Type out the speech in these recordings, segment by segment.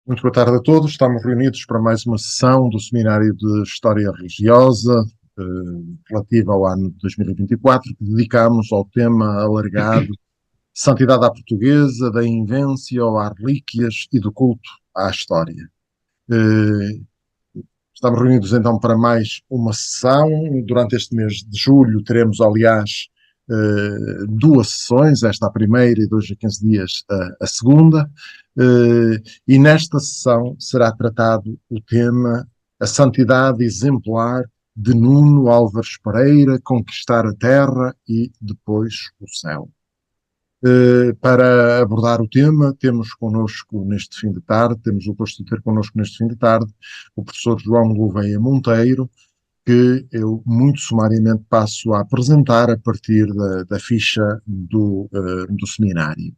Muito boa tarde a todos. Estamos reunidos para mais uma sessão do Seminário de História Religiosa, relativa ao ano de 2024, que dedicamos ao tema alargado Santidade à Portuguesa, da Invência às Relíquias e do Culto à História. Estamos reunidos então para mais uma sessão. Durante este mês de julho teremos, aliás, duas sessões, esta a primeira e 2 a 15 dias a segunda, e nesta sessão será tratado o tema A Santidade Exemplar de Nuno Álvares Pereira, Conquistar a Terra e depois o Céu. Para abordar o tema, temos connosco neste fim de tarde, temos o gosto de ter connosco neste fim de tarde, o professor João Gouveia Monteiro, que eu muito sumariamente passo a apresentar a partir da ficha do seminário.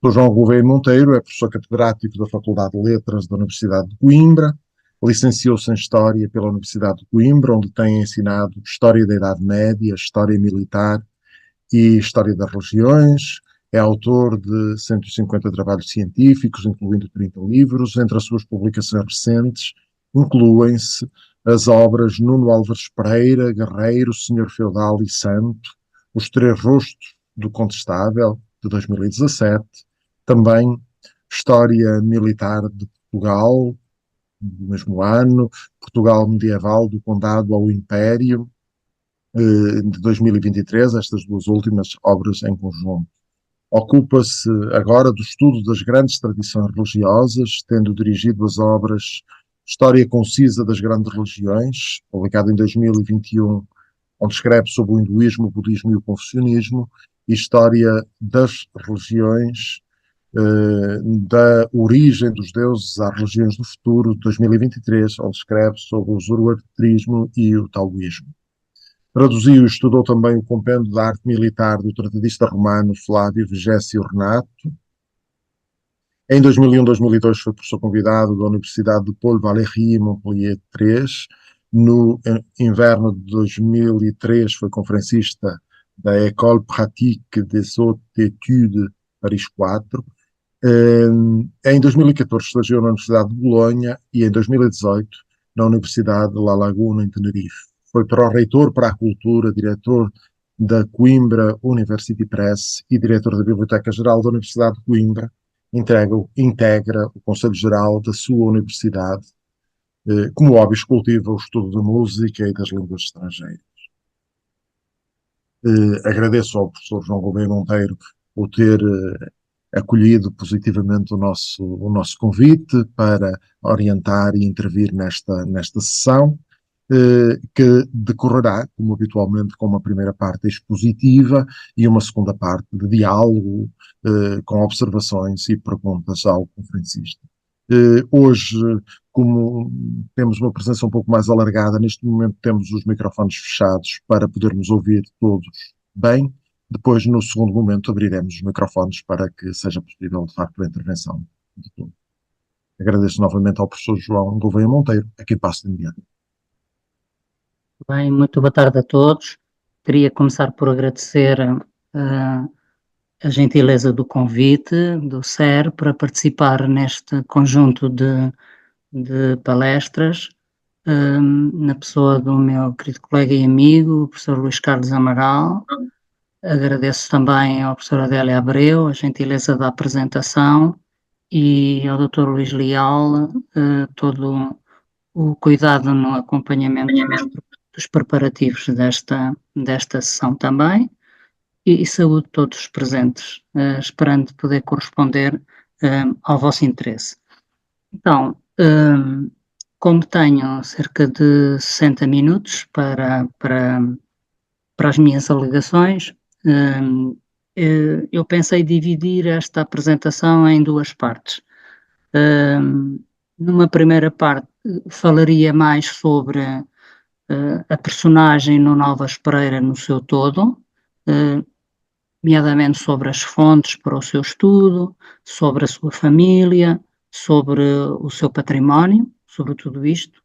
O João Gouveia Monteiro é professor catedrático da Faculdade de Letras da Universidade de Coimbra, licenciou-se em História pela Universidade de Coimbra, onde tem ensinado História da Idade Média, História Militar e História das Religiões. É autor de 150 trabalhos científicos, incluindo 30 livros. Entre as suas publicações recentes incluem-se as obras Nuno Álvares Pereira, Guerreiro, Senhor Feudal e Santo, Os Três Rostos do Contestável, de 2017, também História Militar de Portugal, do mesmo ano, Portugal Medieval, do Condado ao Império, de 2023, estas duas últimas obras em conjunto. Ocupa-se agora do estudo das grandes tradições religiosas, tendo dirigido as obras História Concisa das Grandes Religiões, publicado em 2021, onde escreve sobre o hinduísmo, o budismo e o confucionismo, e História das Religiões, da origem dos deuses às religiões do futuro, de 2023, onde escreve sobre o zoroastrismo e o taoísmo. Traduziu e estudou também o compêndio da arte militar do tratadista romano Flávio Vigésio Renato. Em 2001-2002 foi professor convidado da Universidade de Paul Valéry, Montpellier III. No inverno de 2003 foi conferencista da École Pratique des Hautes Études Paris IV. Em 2014 estagiou na Universidade de Bolonha e em 2018 na Universidade de La Laguna, em Tenerife. Foi pró-reitor para a cultura, diretor da Coimbra University Press e diretor da Biblioteca Geral da Universidade de Coimbra. Integra o Conselho Geral da sua universidade, como hobbies cultiva o estudo da música e das línguas estrangeiras. Agradeço ao professor João Gouveia Monteiro por ter acolhido positivamente o nosso convite para orientar e intervir nesta sessão, que decorrerá, como habitualmente, com uma primeira parte expositiva e uma segunda parte de diálogo, com observações e perguntas ao conferencista. Hoje, como temos uma presença um pouco mais alargada, neste momento temos os microfones fechados para podermos ouvir todos bem. Depois, no segundo momento, abriremos os microfones para que seja possível, de facto, a intervenção de todos. Agradeço novamente ao professor João Gouveia Monteiro, a quem passo de imediato. Bem, muito boa tarde a todos. Queria começar por agradecer a gentileza do convite do SER para participar neste conjunto de palestras, na pessoa do meu querido colega e amigo, o professor Luís Carlos Amaral. Agradeço também ao professor Adélia Abreu a gentileza da apresentação e ao Dr. Luís Leal todo o cuidado no acompanhamento dos preparativos desta sessão também, e saúdo todos os presentes, esperando poder corresponder ao vosso interesse. Então, como tenho cerca de 60 minutos para as minhas alegações, eu pensei dividir esta apresentação em duas partes. Numa primeira parte, falaria mais sobre a personagem Nuno Álvares Pereira no seu todo, nomeadamente sobre as fontes para o seu estudo, sobre a sua família, sobre o seu património, sobre tudo isto,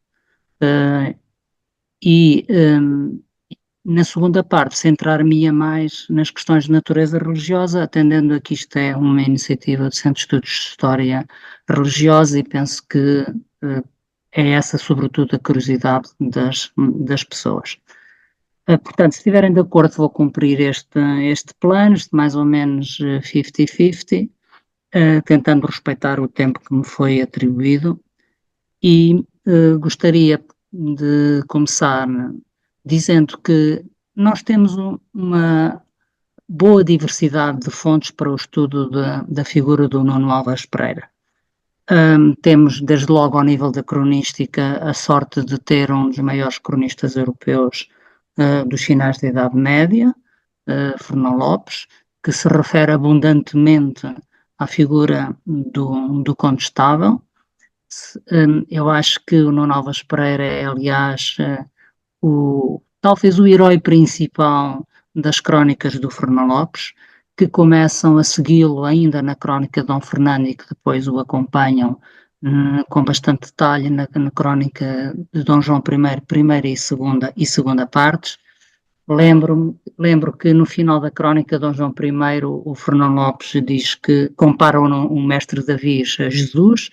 e Na segunda parte, centrar-me mais nas questões de natureza religiosa, atendendo a que isto é uma iniciativa do Centro de Estudos de História Religiosa e penso que é essa, sobretudo, a curiosidade das pessoas. Portanto, se estiverem de acordo, vou cumprir este plano, de mais ou menos 50-50, tentando respeitar o tempo que me foi atribuído e gostaria de começar dizendo que nós temos uma boa diversidade de fontes para o estudo da figura do Nuno Álvares Pereira. Temos, desde logo ao nível da cronística, a sorte de ter um dos maiores cronistas europeus dos finais da Idade Média, Fernão Lopes, que se refere abundantemente à figura do Condestável. Eu acho que o Nuno Álvares Pereira é, aliás, talvez o herói principal das crónicas do Fernão Lopes, que começam a segui-lo ainda na crónica de Dom Fernando e que depois o acompanham com bastante detalhe na crónica de Dom João I, primeira e segunda partes. Lembro que no final da crónica de Dom João I, o Fernão Lopes diz que compara o mestre Davi a Jesus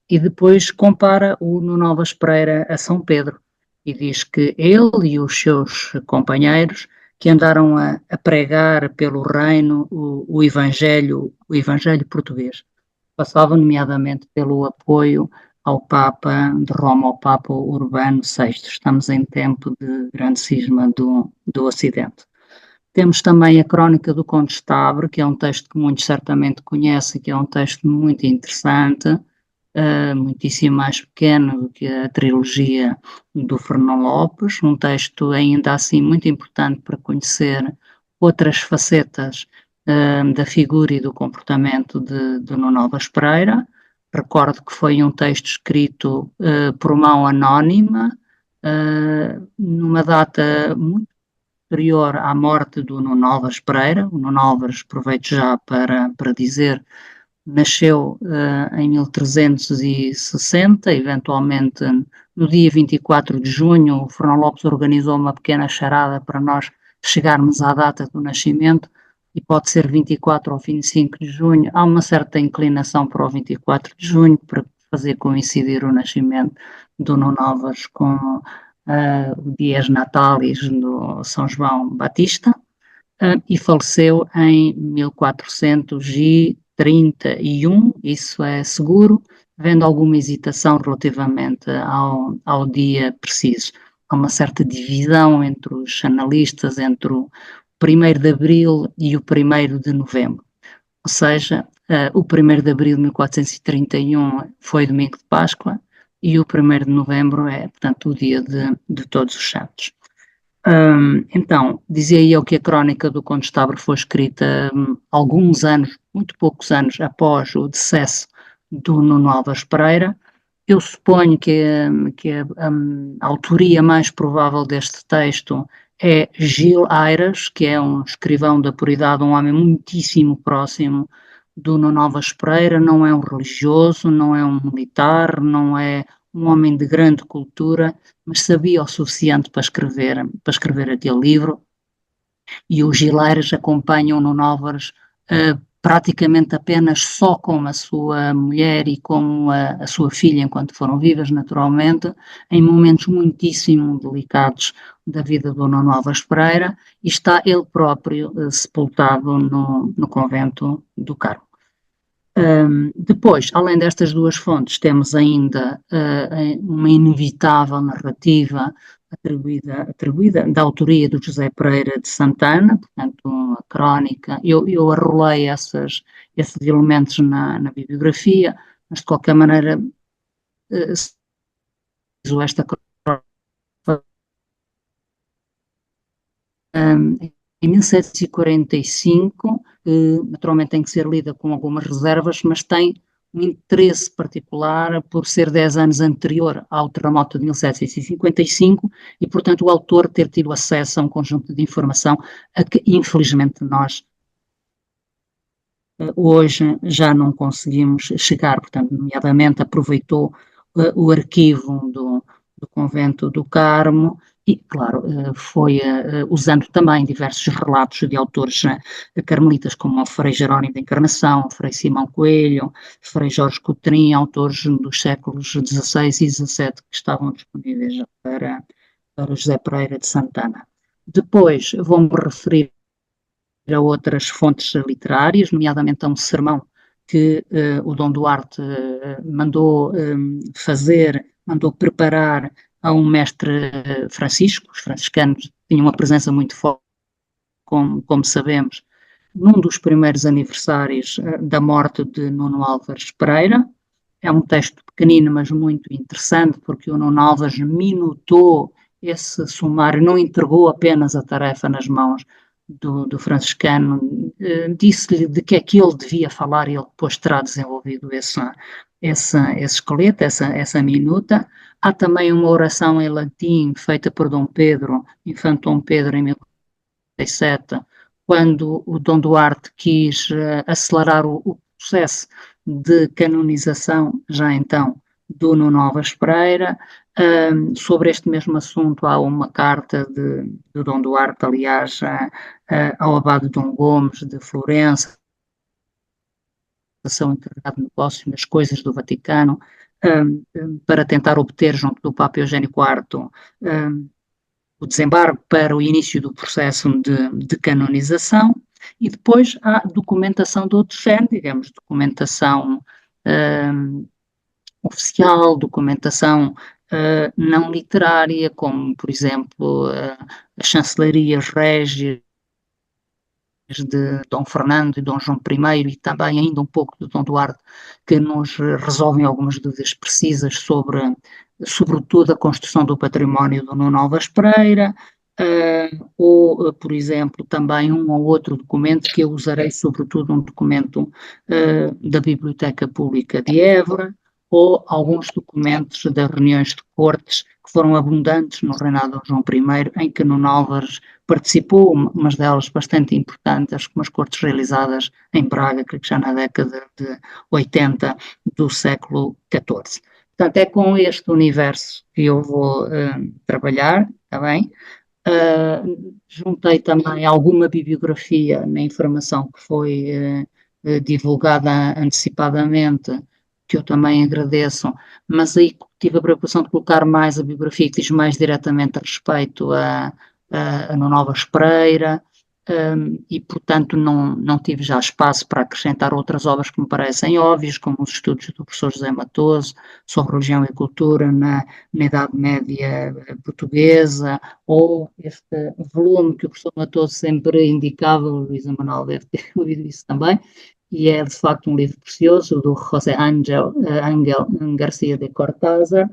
e depois compara o Nuno Álvares Pereira a São Pedro e diz que ele e os seus companheiros que andaram a pregar pelo reino o Evangelho português. Passava nomeadamente pelo apoio ao Papa de Roma, ao Papa Urbano VI. Estamos em tempo de grande cisma do Ocidente. Temos também a Crónica do Condestável, que é um texto que muitos certamente conhecem, que é um texto muito interessante, muitíssimo mais pequeno do que a trilogia do Fernão Lopes, um texto ainda assim muito importante para conhecer outras facetas da figura e do comportamento de Nuno Álvares Pereira. Recordo que foi um texto escrito por mão anónima, numa data muito posterior à morte do Nuno Álvares Pereira. O Nuno Álvares, aproveito já para dizer, nasceu em 1360, eventualmente no dia 24 de junho, o Fernão Lopes organizou uma pequena charada para nós chegarmos à data do nascimento, e pode ser 24 ou 25 de junho. Há uma certa inclinação para o 24 de junho, para fazer coincidir o nascimento do Nuno Álvares com o Dies Natalis do São João Batista, e faleceu em 1431, isso é seguro, havendo alguma hesitação relativamente ao dia preciso. Há uma certa divisão entre os analistas entre o 1º de Abril e o 1º de Novembro. Ou seja, o 1º de Abril de 1431 foi domingo de Páscoa e o 1º de Novembro é, portanto, o dia de Todos os Santos. Então, dizia eu que a Crónica do Condestável foi escrita alguns anos, muito poucos anos, após o decesso do Nuno Álvares Pereira. Eu suponho que a autoria mais provável deste texto é Gil Ayres, que é um escrivão da Puridade, um homem muitíssimo próximo do Nuno Álvares Pereira. Não é um religioso, não é um militar, não é um homem de grande cultura, mas sabia o suficiente para escrever aquele livro. E o Gil Ayres acompanha o Nuno Álvares praticamente apenas só com a sua mulher e com a sua filha, enquanto foram vivas, naturalmente, em momentos muitíssimo delicados da vida do Nuno Álvares Pereira, e está ele próprio sepultado no convento do Carmo. Depois, além destas duas fontes, temos ainda uma inevitável narrativa atribuída da autoria do José Pereira de Santana, portanto, a crónica. Eu arrolei esses elementos na bibliografia, mas de qualquer maneira, esta crónica em 1745, naturalmente tem que ser lida com algumas reservas, mas tem um interesse particular por ser 10 anos anterior ao terremoto de 1755 e, portanto, o autor ter tido acesso a um conjunto de informação a que, infelizmente, nós hoje já não conseguimos chegar. Portanto, nomeadamente, aproveitou o arquivo do convento do Carmo E, claro, foi usando também diversos relatos de autores carmelitas, como o Frei Jerónimo da Encarnação, o Frei Simão Coelho, o Frei Jorge Coutrinho, autores dos séculos XVI e XVII que estavam disponíveis para José Pereira de Santana. Depois vou-me referir a outras fontes literárias, nomeadamente a um sermão que o Dom Duarte mandou fazer, mandou preparar a um mestre Francisco. Os franciscanos tinham uma presença muito forte, como sabemos, num dos primeiros aniversários da morte de Nuno Álvares Pereira. É um texto pequenino, mas muito interessante, porque o Nuno Álvares minutou esse sumário, não entregou apenas a tarefa nas mãos do franciscano, disse-lhe de que é que ele devia falar e ele depois terá desenvolvido esse esqueleto, essa minuta. Há também uma oração em latim feita por Dom Pedro, infante Dom Pedro, em 1987, quando o Dom Duarte quis acelerar o processo de canonização, já então, do Nuno Álvares Pereira. Sobre este mesmo assunto há uma carta de Dom Duarte, aliás, ao abade Dom Gomes de Florença, são encarregado de negócio nas coisas do Vaticano, para tentar obter junto do Papa Eugênio IV o desembargo para o início do processo de canonização. E depois há documentação de outro género, digamos, documentação oficial, documentação não literária, como, por exemplo, as chancelarias régias de Dom Fernando e Dom João I, e também ainda um pouco de Dom Duarte, que nos resolvem algumas dúvidas precisas sobretudo, a construção do património do Nuno Álvares Pereira, ou, por exemplo, também um ou outro documento que eu usarei, sobretudo um documento da Biblioteca Pública de Évora, ou alguns documentos das reuniões de cortes que foram abundantes no reinado de João I, em que Nuno Álvares participou, umas delas bastante importantes, como as cortes realizadas em Braga, creio que já na década de 80 do século XIV. Portanto, é com este universo que eu vou trabalhar, está bem? Juntei também alguma bibliografia na informação que foi divulgada antecipadamente, que eu também agradeço, mas aí tive a preocupação de colocar mais a bibliografia que diz mais diretamente a respeito a Nuno Álvares Pereira, e portanto não tive já espaço para acrescentar outras obras que me parecem óbvias, como os estudos do professor José Matoso sobre religião e cultura na Idade Média portuguesa, ou este volume que o professor Matoso sempre indicava, o Luís Amaral deve ter ouvido isso também, e é de facto um livro precioso, do José Ángel García de Cortázar,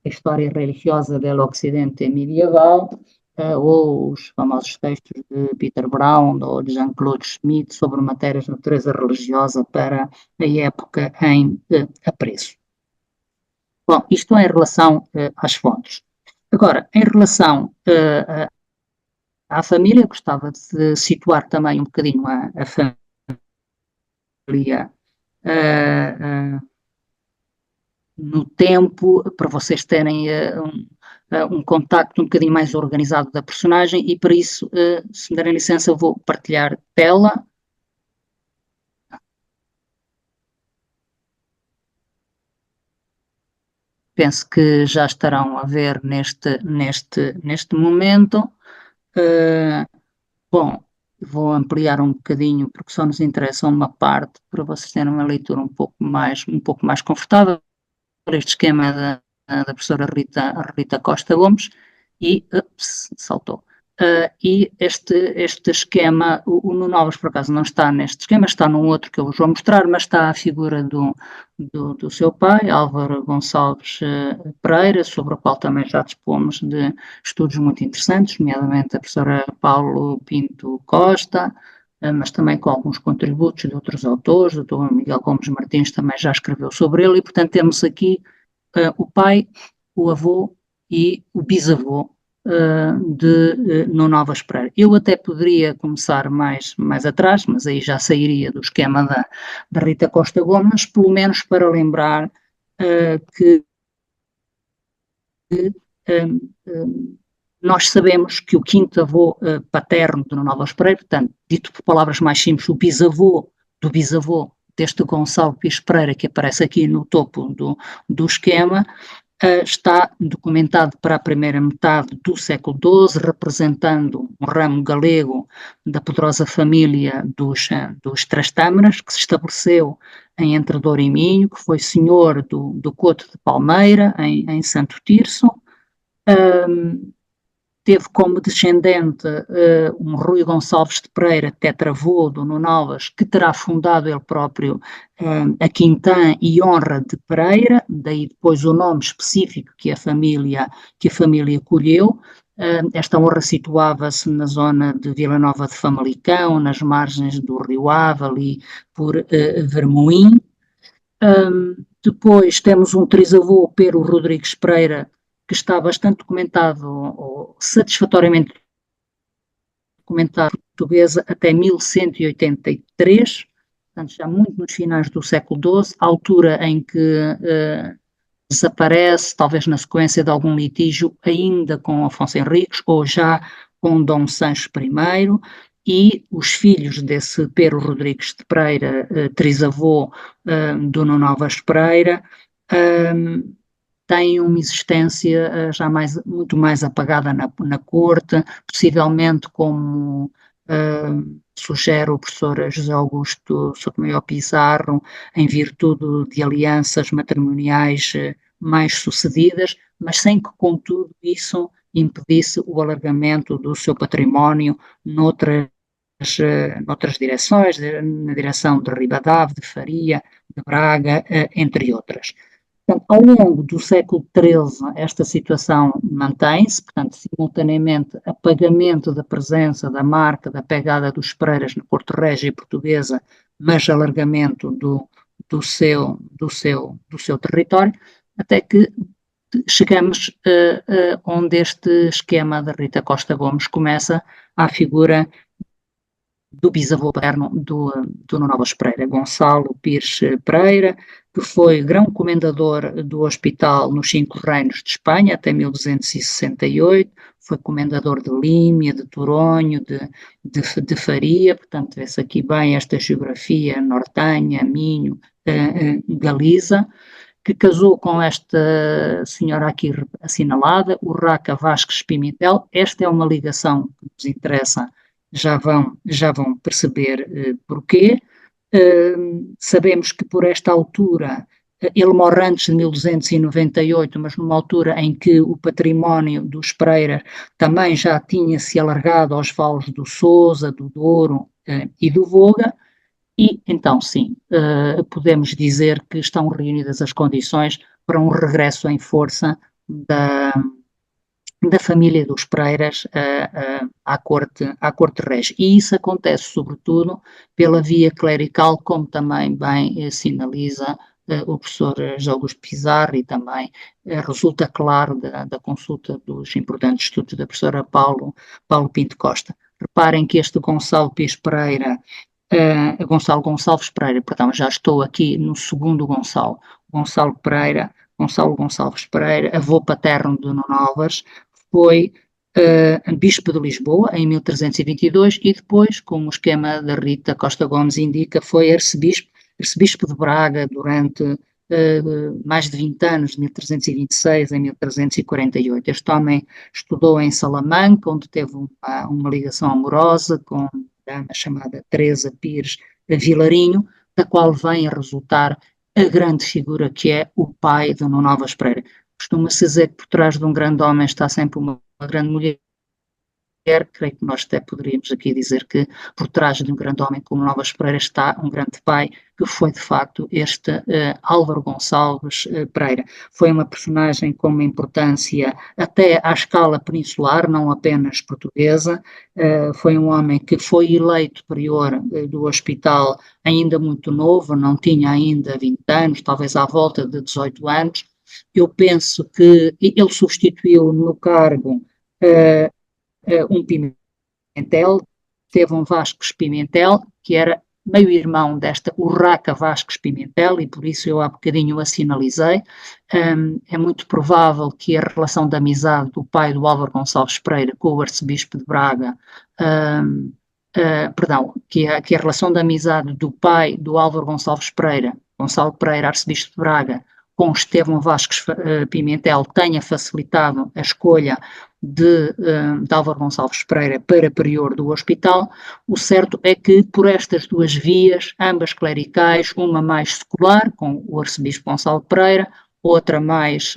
a História Religiosa do Ocidente Medieval, ou os famosos textos de Peter Brown ou de Jean-Claude Schmitt sobre matérias de natureza religiosa para a época em apreço. Bom, isto é em relação às fontes. Agora, em relação à família, gostava de situar também um bocadinho a família no tempo, para vocês terem um contacto um bocadinho mais organizado da personagem, e para isso, se me derem licença, eu vou partilhar tela. Penso que já estarão a ver neste momento. Bom, vou ampliar um bocadinho, porque só nos interessa uma parte, para vocês terem uma leitura um pouco mais confortável. Este esquema é da professora Rita Costa Gomes, e saltou. E este esquema, o Nuno Álvares por acaso não está neste esquema, está num outro que eu vos vou mostrar, mas está a figura do seu pai, Álvaro Gonçalves Pereira, sobre o qual também já dispomos de estudos muito interessantes, nomeadamente a professora Paulo Pinto Costa, mas também com alguns contributos de outros autores. O Dr. Miguel Gomes Martins também já escreveu sobre ele, e portanto temos aqui o pai, o avô e o bisavô de Nuno Álvares Pereira. Eu até poderia começar mais atrás, mas aí já sairia do esquema da Rita Costa Gomes, pelo menos para lembrar que Nós sabemos que o quinto avô paterno de Nuno Álvares Pereira, portanto, dito por palavras mais simples, o bisavô do bisavô deste Gonçalo Pires Pereira, que aparece aqui no topo do esquema, está documentado para a primeira metade do século XII, representando um ramo galego da poderosa família dos Trastâmaras, que se estabeleceu em Entre Douro e Minho, que foi senhor do Couto de Palmeira, em Santo Tirso. Teve como descendente um Rui Gonçalves de Pereira, tetravô do Nuno Álvares, que terá fundado ele próprio a Quintã e Honra de Pereira, daí depois o nome específico que a família colheu. Esta honra situava-se na zona de Vila Nova de Famalicão, nas margens do Rio Ave, ali por Vermoim. Depois temos um trisavô, Pero Rodrigues Pereira, que está bastante documentado, ou satisfatoriamente documentado em portuguesa, até 1183, portanto já muito nos finais do século XII, altura em que desaparece, talvez na sequência de algum litígio, ainda com Afonso Henriques, ou já com Dom Sancho I, e os filhos desse Pero Rodrigues de Pereira, trisavô do Nuno Álvares Pereira, têm uma existência já muito mais apagada na corte, possivelmente como sugere o professor José Augusto Sotomayor Pizarro, em virtude de alianças matrimoniais mais sucedidas, mas sem que, contudo, isso impedisse o alargamento do seu património noutras direções, na direção de Ribadave, de Faria, de Braga, entre outras. Portanto, ao longo do século XIII, esta situação mantém-se, portanto, simultaneamente, apagamento da presença, da marca, da pegada dos Pereiras na Corte Régia Portuguesa, mas alargamento do seu território, até que chegamos onde este esquema da Rita Costa Gomes começa à figura do bisavô paterno do Nuno Álvares Pereira, Gonçalo Pires Pereira, que foi grão-comendador do hospital nos Cinco Reinos de Espanha até 1268, foi comendador de Límia, de Toronho, de Faria, portanto vê-se aqui bem esta geografia, Nortanha, Minho, Galiza, que casou com esta senhora aqui assinalada, Urraca Vasques Pimentel. Esta é uma ligação que nos interessa, já vão perceber porquê. Sabemos que por esta altura, ele morre antes de 1298, mas numa altura em que o património dos Pereira também já tinha se alargado aos vales do Sousa, do Douro e do Voga, e então sim, podemos dizer que estão reunidas as condições para um regresso em força da família dos Pereiras à corte régia. E isso acontece, sobretudo, pela via clerical, como também bem sinaliza o professor José Augusto Pizarro, e também resulta claro da consulta dos importantes estudos da professora Paulo Pinto Costa. Reparem que este Gonçalo Pires Pereira, Gonçalo Gonçalves Pereira, perdão, já estou aqui no segundo Gonçalo Gonçalves Pereira, avô paterno de Nuno Álvares, foi bispo de Lisboa em 1322 e depois, como o esquema da Rita Costa Gomes indica, foi arcebispo de Braga durante mais de 20 anos, de 1326 a 1348. Este homem estudou em Salamanca, onde teve uma ligação amorosa com uma dama chamada Teresa Pires Vilarinho, da qual vem a resultar a grande figura que é o pai de Nuno Álvares Pereira. Costuma-se dizer que por trás de um grande homem está sempre uma grande mulher. Creio que nós até poderíamos aqui dizer que por trás de um grande homem como Nuno Álvares Pereira está um grande pai, que foi de facto este Álvaro Gonçalves Pereira. Foi uma personagem com uma importância até à escala peninsular, não apenas portuguesa. Foi um homem que foi eleito prior do hospital ainda muito novo, não tinha ainda 20 anos, talvez à volta de 18 anos. Eu penso que ele substituiu no cargo um Pimentel, Estevão Vasques Pimentel, que era meio-irmão desta Urraca Vasques Pimentel, e por isso eu há bocadinho a sinalizei. É muito provável que a relação de amizade do pai do Álvaro Gonçalves Pereira com o arcebispo de Braga, que a relação de amizade do pai do Álvaro Gonçalves Pereira, Gonçalo Pereira, arcebispo de Braga, com Estevão Vasques Pimentel, tenha facilitado a escolha de Álvaro Gonçalves Pereira para prior do hospital. O certo é que por estas duas vias, ambas clericais, uma mais secular, com o arcebispo Gonçalo Pereira, outra mais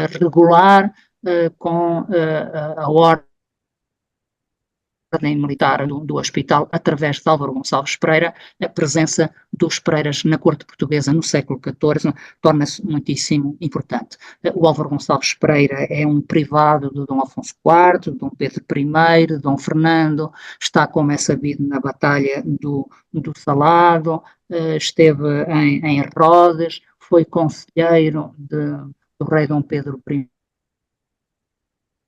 regular, com a ordem militar do hospital, através de Álvaro Gonçalves Pereira, a presença dos Pereiras na corte portuguesa no século XIV torna-se muitíssimo importante. O Álvaro Gonçalves Pereira é um privado de Dom Afonso IV, de Dom Pedro I, de Dom Fernando, está, como é sabido, na Batalha do Salado, esteve em Rhodes, foi conselheiro do rei Dom Pedro I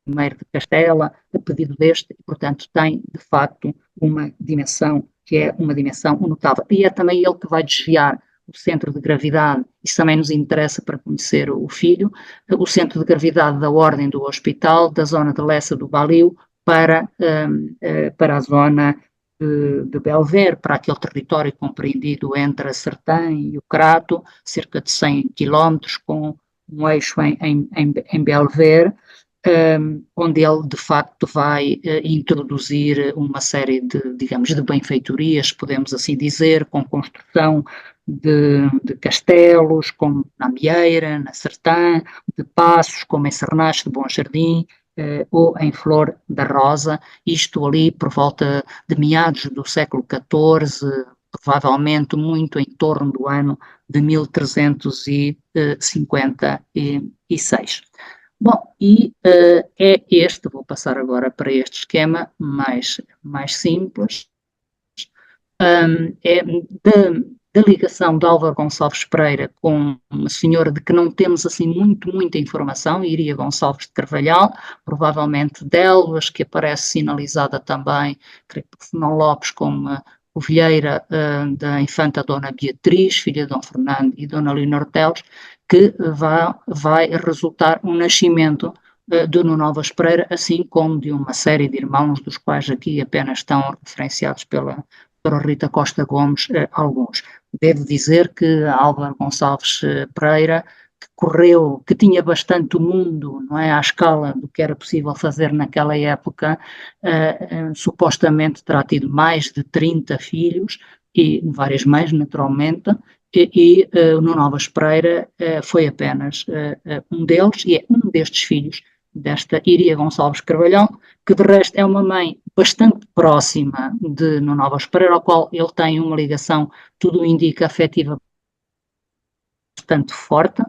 de Castela, a pedido deste, e, portanto, tem, de facto, uma dimensão que é uma dimensão notável. E é também ele que vai desviar o centro de gravidade, isso também nos interessa para conhecer o filho, o centro de gravidade da ordem do hospital, da zona de Lessa do Baliu, para a zona de Belver, para aquele território compreendido entre a Sertã e o Crato, cerca de 100 quilómetros, com um eixo em Belver, onde ele de facto vai introduzir uma série de, digamos, de benfeitorias, podemos assim dizer, com construção de castelos, como na Amieira, na Sertã, de passos, como em Sernache de Bom Jardim, ou em Flor da Rosa, isto ali por volta de meados do século XIV, provavelmente muito em torno do ano de 1356. Bom, e é este, vou passar agora para este esquema mais simples, é da ligação de Álvaro Gonçalves Pereira com uma senhora de que não temos assim muita informação, Iria Gonçalves de Carvalhal, provavelmente de Elvas, que aparece sinalizada também, creio que por Fernão Lopes, como ovelheira da infanta Dona Beatriz, filha de Dom Fernando e Dona Leonor Teles, que vai resultar um nascimento de Nuno Alves Pereira, assim como de uma série de irmãos, dos quais aqui apenas estão referenciados pela Rita Costa Gomes, alguns. Devo dizer que Álvaro Gonçalves Pereira, que tinha bastante o mundo, não é, à escala do que era possível fazer naquela época, supostamente terá tido mais de 30 filhos, e várias mães, naturalmente, e Nuno Alves Pereira foi apenas um deles, e é um destes filhos desta Iria Gonçalves Carvalhal, que de resto é uma mãe bastante próxima de Nuno Alves Pereira, ao qual ele tem uma ligação, tudo indica, afetiva bastante forte.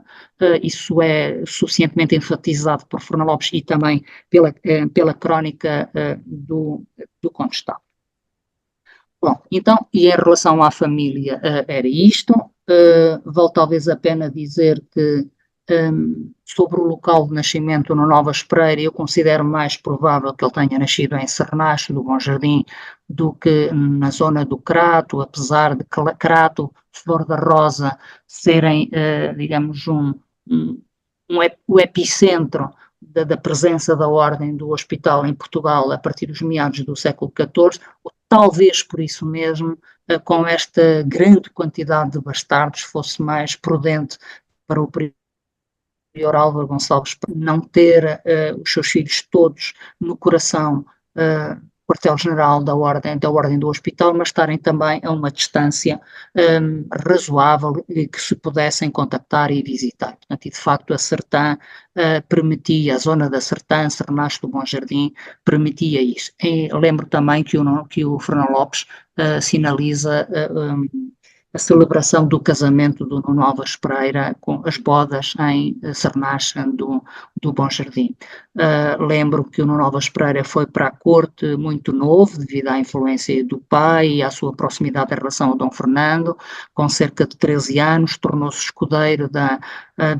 Isso é suficientemente enfatizado por Fernão Lopes e também pela crónica do Condestado. Bom, então, e em relação à família, era isto. Vale talvez a pena dizer que sobre o local de nascimento no Novas Pereira, eu considero mais provável que ele tenha nascido em Sernache do Bom Jardim do que na zona do Crato, apesar de Crato, Flor da Rosa serem, digamos, o epicentro da presença da ordem do hospital em Portugal a partir dos meados do século XIV, talvez por isso mesmo, com esta grande quantidade de bastardos, fosse mais prudente para o prior Álvaro Gonçalves não ter os seus filhos todos no coração quartel-general da ordem do hospital, mas estarem também a uma distância razoável que se pudessem contactar e visitar. Portanto, e de facto a Sertã permitia, a zona da Sertã, Sernache do Bom Jardim, permitia isso. E lembro também que o Fernão Lopes sinaliza a celebração do casamento do Nuno Alves Pereira com as bodas em Sernache do Bom Jardim. Lembro que o Nuno Alves Pereira foi para a corte muito novo, devido à influência do pai e à sua proximidade em relação a Dom Fernando. Com cerca de 13 anos, tornou-se escudeiro da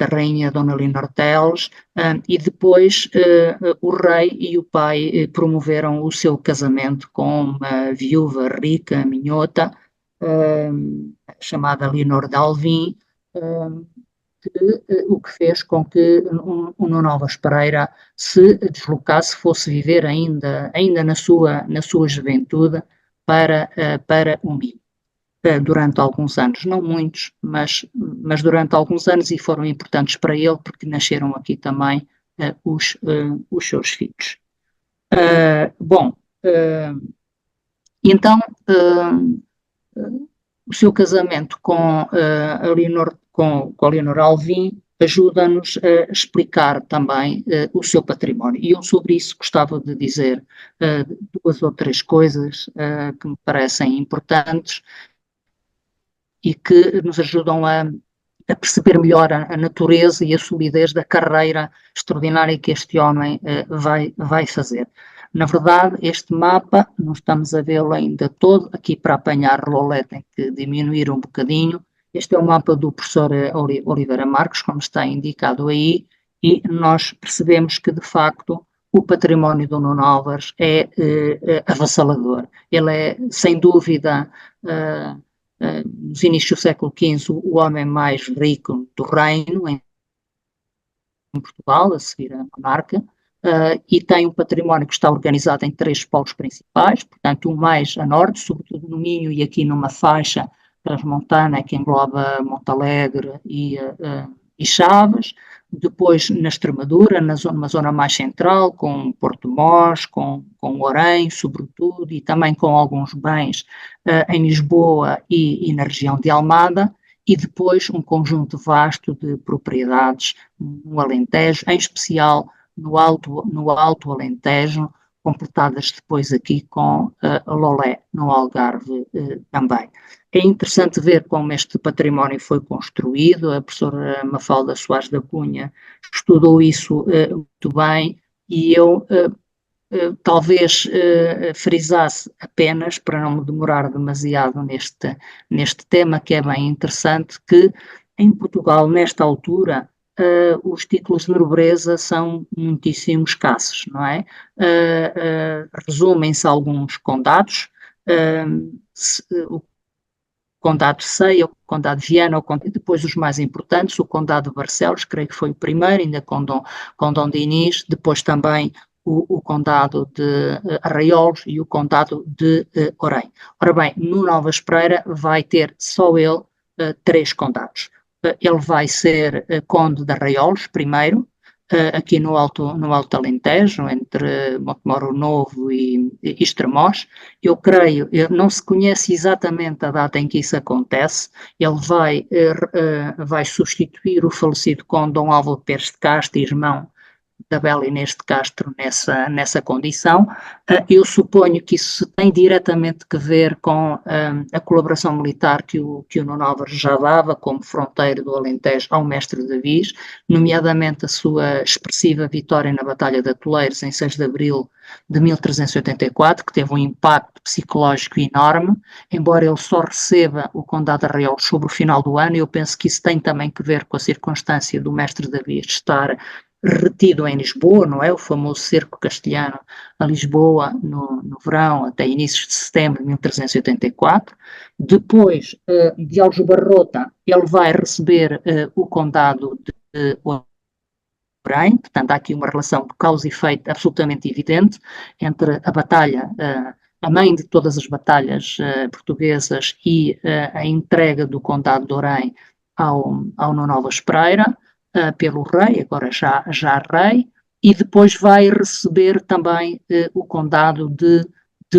rainha Dona Leonor Teles, e depois o rei e o pai promoveram o seu casamento com uma viúva rica, minhota, chamada Leonor de Alvim, o que fez com que o Nuno Álvares Pereira se deslocasse, fosse viver ainda na sua juventude para o Minho. Durante alguns anos, não muitos, mas durante alguns anos, e foram importantes para ele, porque nasceram aqui também os seus filhos. Bom, então, o seu casamento com a Leonor Alvim ajuda-nos a explicar também o seu património. E eu sobre isso gostava de dizer duas ou três coisas que me parecem importantes e que nos ajudam a perceber melhor a natureza e a solidez da carreira extraordinária que este homem vai fazer. Na verdade, este mapa, não estamos a vê-lo ainda todo, aqui para apanhar rolê tem que diminuir um bocadinho. Este é o mapa do professor Oliveira Marques, como está indicado aí, e nós percebemos que, de facto, o património do Nuno Álvares é avassalador. Ele é, sem dúvida, nos inícios do século XV, o homem mais rico do reino, em Portugal, a seguir a monarca, e tem um património que está organizado em três polos principais, portanto, um mais a norte, sobretudo no Minho e aqui numa faixa transmontana que engloba Montalegre e Chaves, depois na Extremadura, numa zona mais central, com Porto Mós, com Orém, sobretudo, e também com alguns bens em Lisboa e na região de Almada, e depois um conjunto vasto de propriedades no Alentejo, em especial no Alto Alentejo, completadas depois aqui com Lolé, no Algarve também. É interessante ver como este património foi construído, a professora Mafalda Soares da Cunha estudou isso muito bem, e eu talvez frisasse apenas, para não me demorar demasiado neste tema, que é bem interessante, que em Portugal, nesta altura, os títulos de nobreza são muitíssimo escassos, não é? Resumem-se alguns condados, o Condado de Ceia, o Condado de Viana, depois os mais importantes, o Condado de Barcelos, creio que foi o primeiro, ainda com Dom Dinis, depois também o Condado de Arraiolos e o Condado de Orém. Ora bem, Nuno Álvares Pereira vai ter só ele 3 condados. Ele vai ser Conde de Arraiolos, primeiro, aqui no Alto Alentejo, entre Montemoro Novo e Estremoz. Eu creio, não se conhece exatamente a data em que isso acontece. Ele vai substituir o falecido Conde Dom Álvaro Pérez de Castro, irmão da Bela Inês de Castro, nessa condição. Eu suponho que isso tem diretamente que ver com a colaboração militar que o Nuno Álvares já dava como fronteiro do Alentejo ao mestre Davis, nomeadamente a sua expressiva vitória na Batalha de Atoleiros em 6 de abril de 1384, que teve um impacto psicológico enorme, embora ele só receba o Condado de Arraiolos sobre o final do ano. Eu penso que isso tem também que ver com a circunstância do mestre Davis estar retido em Lisboa, não é? O famoso cerco castelhano a Lisboa no verão, até inícios de setembro de 1384. Depois de Aljubarrota, ele vai receber o Condado de Orém, portanto há aqui uma relação de causa e efeito absolutamente evidente entre a batalha, a mãe de todas as batalhas portuguesas, e a entrega do Condado de Orém ao Nuno Álvares Pereira, pelo rei, agora já rei, e depois vai receber também o Condado de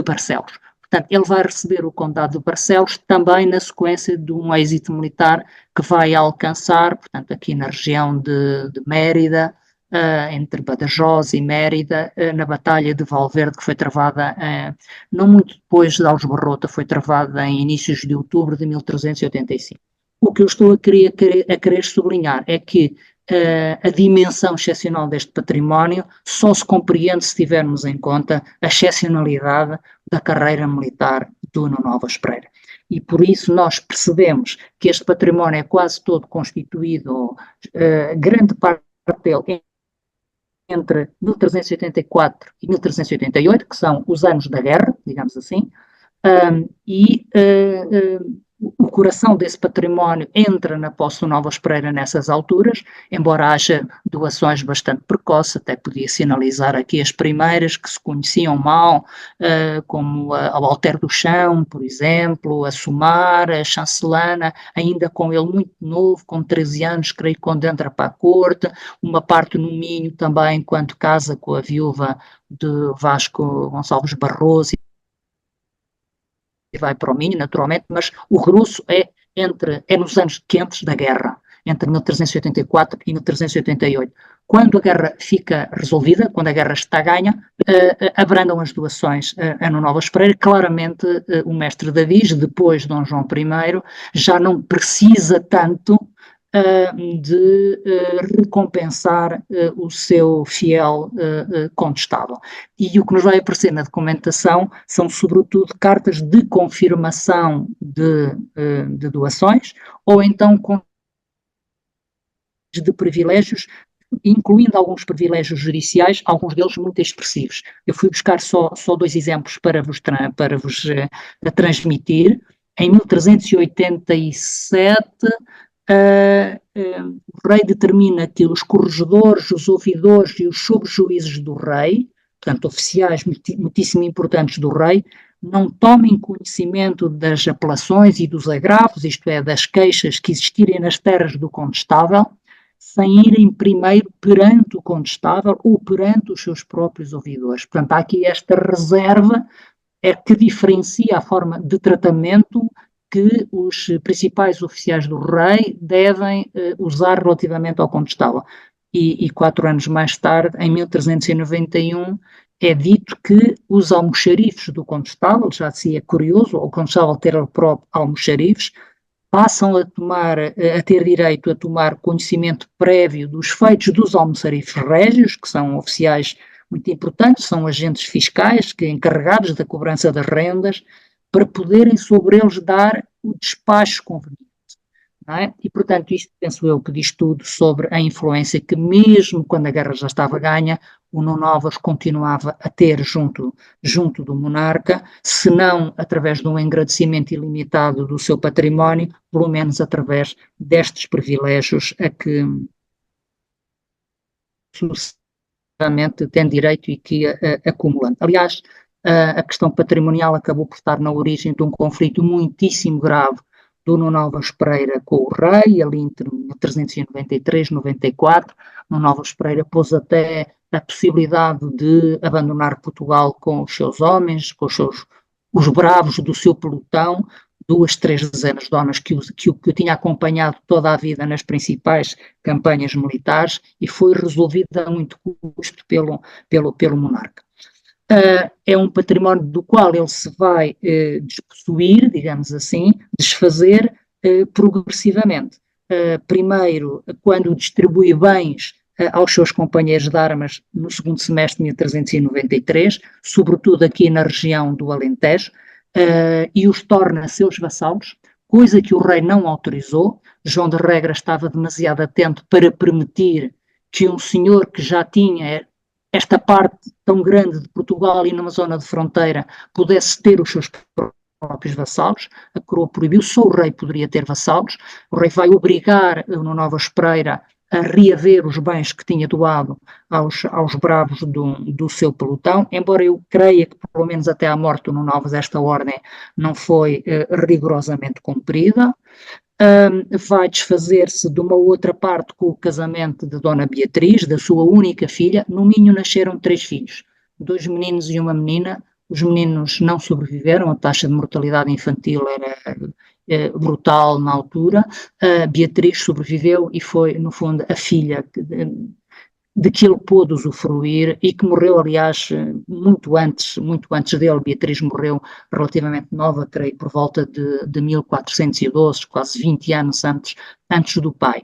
Barcelos. Portanto, ele vai receber o Condado de Barcelos também na sequência de um êxito militar que vai alcançar, portanto, aqui na região de Mérida, entre Badajoz e Mérida, na Batalha de Valverde, que foi travada não muito depois de Aljubarrota, foi travada em inícios de outubro de 1385. O que eu estou a querer sublinhar é que a dimensão excepcional deste património só se compreende se tivermos em conta a excepcionalidade da carreira militar do Nuno Álvares Pereira. E por isso nós percebemos que este património é quase todo constituído, grande parte dele, entre 1384 e 1388, que são os anos da guerra, digamos assim, O coração desse património entra na posse do Novas Pereira nessas alturas, embora haja doações bastante precoces, até podia sinalizar aqui as primeiras que se conheciam mal, como a Walter do Chão, por exemplo, a Sumar, a Chancelana, ainda com ele muito novo, com 13 anos, creio, quando entra para a corte, uma parte no Minho também, quando casa com a viúva de Vasco Gonçalves Barroso, e vai para o Minho, naturalmente, mas o grosso é nos anos quentes da guerra, entre 1384 e 1388. Quando a guerra fica resolvida, quando a guerra está ganha, abrandam as doações a Nuno Álvares Pereira. Claramente, o mestre Davis, depois Dom João I, já não precisa tanto de recompensar o seu fiel condestável. E o que nos vai aparecer na documentação são, sobretudo, cartas de confirmação de doações, ou então de privilégios, incluindo alguns privilégios judiciais, alguns deles muito expressivos. Eu fui buscar só 2 exemplos para vos transmitir. Em 1387, o rei determina que os corregedores, os ouvidores e os sobrejuízes do rei, portanto, oficiais muitíssimo importantes do rei, não tomem conhecimento das apelações e dos agravos, isto é, das queixas que existirem nas terras do condestável, sem irem primeiro perante o condestável ou perante os seus próprios ouvidores. Portanto, há aqui esta reserva que diferencia a forma de tratamento que os principais oficiais do rei devem usar relativamente ao condestável. E 4 anos mais tarde, em 1391, é dito que os almoxarifes do condestável, já se é curioso, o condestável ter o próprio almoxarifes, passam a ter direito a tomar conhecimento prévio dos feitos dos almoçarifes régios, que são oficiais muito importantes, são agentes fiscais encarregados da cobrança das rendas, para poderem sobre eles dar o despacho conveniente. Não é? E, portanto, isto penso eu que diz tudo sobre a influência que, mesmo quando a guerra já estava ganha, o Nuno Álvares continuava a ter junto do monarca, se não através de um engrandecimento ilimitado do seu património, pelo menos através destes privilégios a que sucessivamente tem direito e que acumulam. Aliás, a questão patrimonial acabou por estar na origem de um conflito muitíssimo grave do Nuno Álvares Pereira com o rei, ali entre 1393 e 94. Nuno Álvares Pereira pôs até a possibilidade de abandonar Portugal com os seus homens, com os bravos do seu pelotão, 2, 3 dezenas de homens que eu tinha acompanhado toda a vida nas principais campanhas militares, e foi resolvida a muito custo pelo monarca. É um património do qual ele se vai despossuir, digamos assim, desfazer progressivamente. Primeiro, quando distribui bens aos seus companheiros de armas no segundo semestre de 1393, sobretudo aqui na região do Alentejo, e os torna seus vassalos, coisa que o rei não autorizou. João de Regra estava demasiado atento para permitir que um senhor que já tinha esta parte tão grande de Portugal e numa zona de fronteira pudesse ter os seus próprios vassalos. A coroa proibiu, só o rei poderia ter vassalos. O rei vai obrigar o Nuno Álvares Pereira a reaver os bens que tinha doado aos bravos do seu pelotão, embora eu creia que pelo menos até à morte do Nuno Álvares esta ordem não foi rigorosamente cumprida. Vai desfazer-se de uma outra parte com o casamento de Dona Beatriz, da sua única filha. No Minho nasceram 3 filhos, 2 meninos e uma menina. Os meninos não sobreviveram, a taxa de mortalidade infantil era brutal na altura. Beatriz sobreviveu e foi, no fundo, a filha de que ele pôde usufruir e que morreu, aliás, muito antes dele. Beatriz morreu relativamente nova, creio, por volta de 1412, quase 20 anos antes do pai.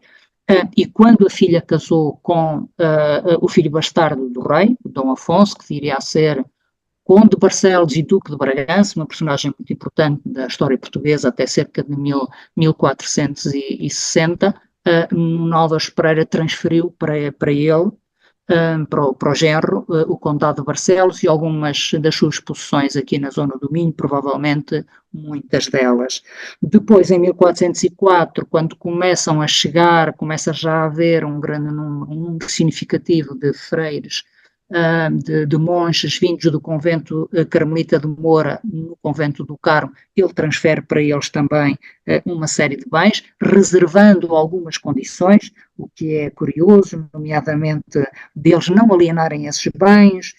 E quando a filha casou com o filho bastardo do rei, Dom Afonso, que viria a ser Conde de Barcelos e Duque de Bragança, uma personagem muito importante da história portuguesa até cerca de 1460, Nuno Álvares Pereira transferiu para ele para o genro, o Condado de Barcelos e algumas das suas possessões aqui na zona do Minho, provavelmente muitas delas. Depois, em 1404, quando começam a chegar, começa já a haver um número significativo de freiros, de monges vindos do convento carmelita de Moura, no convento do Carmo, ele transfere para eles também uma série de bens, reservando algumas condições, o que é curioso, nomeadamente deles não alienarem esses bens,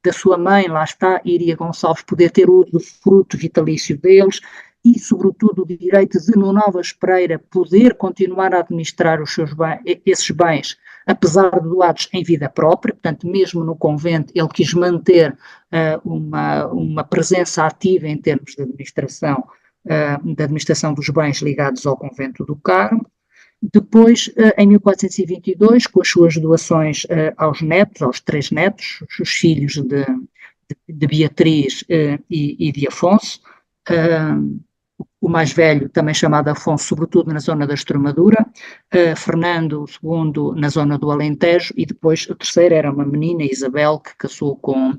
da sua mãe, lá está, Iria Gonçalves, poder ter uso do fruto vitalício deles e, sobretudo, o direito de Nuno Novas Pereira poder continuar a administrar esses bens, apesar de doados em vida própria, portanto, mesmo no convento, ele quis manter uma presença ativa em termos de administração, da administração dos bens ligados ao convento do Carmo. Depois, em 1422, com as suas doações aos netos, aos 3 netos, os filhos de Beatriz e de Afonso, o mais velho, também chamado Afonso, sobretudo na zona da Extremadura, Fernando II na zona do Alentejo, e depois o terceiro era uma menina, Isabel, que casou com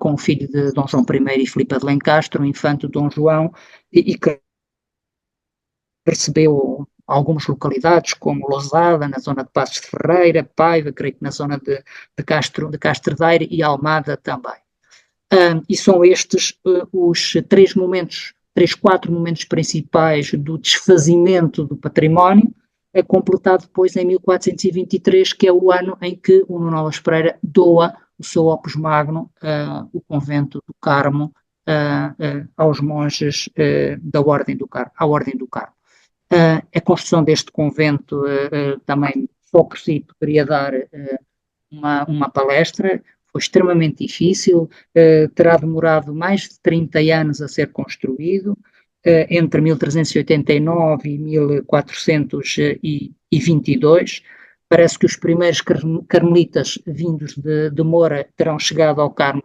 o filho de Dom João I e Filipe de Lencastre, o infante Dom João, e que recebeu algumas localidades, como Lousada, na zona de Passos de Ferreira, Paiva, creio que na zona de Castro Daire e Almada também. E são estes os 4 momentos principais do desfazimento do património, completado depois em 1423, que é o ano em que o Nuno Novas Pereira doa o seu opus magno, o convento do Carmo, aos monges da Ordem do Carmo, à Ordem do Carmo. A construção deste convento também, só por si, poderia dar uma palestra, foi extremamente difícil, terá demorado mais de 30 anos a ser construído, entre 1389 e 1422. Parece que os primeiros carmelitas vindos de Moura terão chegado ao Carmo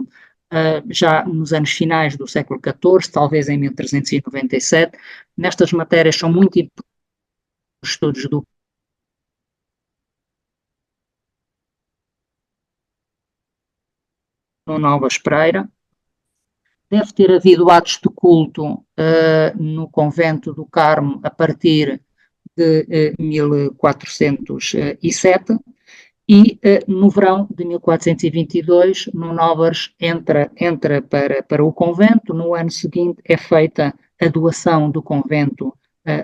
já nos anos finais do século XIV, talvez em 1397. Nestas matérias são muito importantes os estudos do Nuno Novas Pereira. Deve ter havido atos de culto no convento do Carmo a partir de 1407 e no verão de 1422 Nuno Novas entra para o convento. No ano seguinte é feita a doação do convento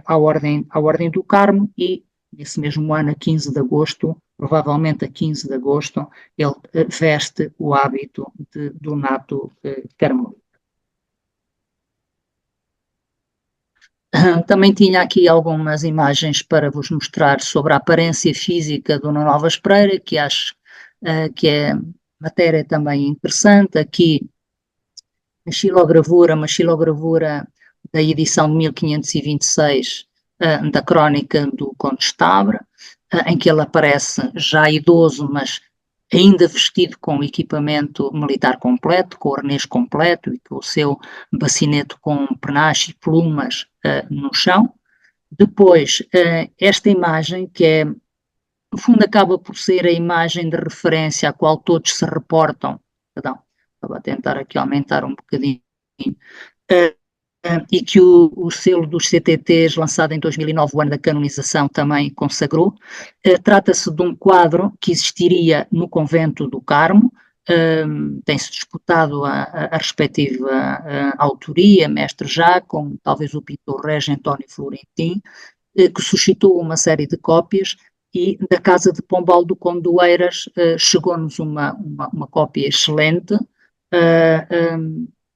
à Ordem do Carmo e nesse mesmo ano, a 15 de agosto, provavelmente a 15 de agosto, ele veste o hábito do nato carmelita. Também tinha aqui algumas imagens para vos mostrar sobre a aparência física do Nuno Novas Pereira, que acho que é matéria também interessante. Aqui uma xilogravura da edição de 1526 da Crónica do Conde de Stabra, em que ele aparece já idoso, mas ainda vestido com o equipamento militar completo, com o arnês completo e com o seu bacinete com penache e plumas no chão. Depois, esta imagem, que é, no fundo, acaba por ser a imagem de referência à qual todos se reportam. Perdão, estava a tentar aqui aumentar um bocadinho. E que o selo dos CTTs, lançado em 2009, o ano da canonização, também consagrou. Trata-se de um quadro que existiria no convento do Carmo. Tem-se disputado a respectiva autoria, mestre já, com talvez o pintor Régio António Florentin, que suscitou uma série de cópias, e da casa de Pombal do Conde do Eiras chegou-nos uma cópia excelente,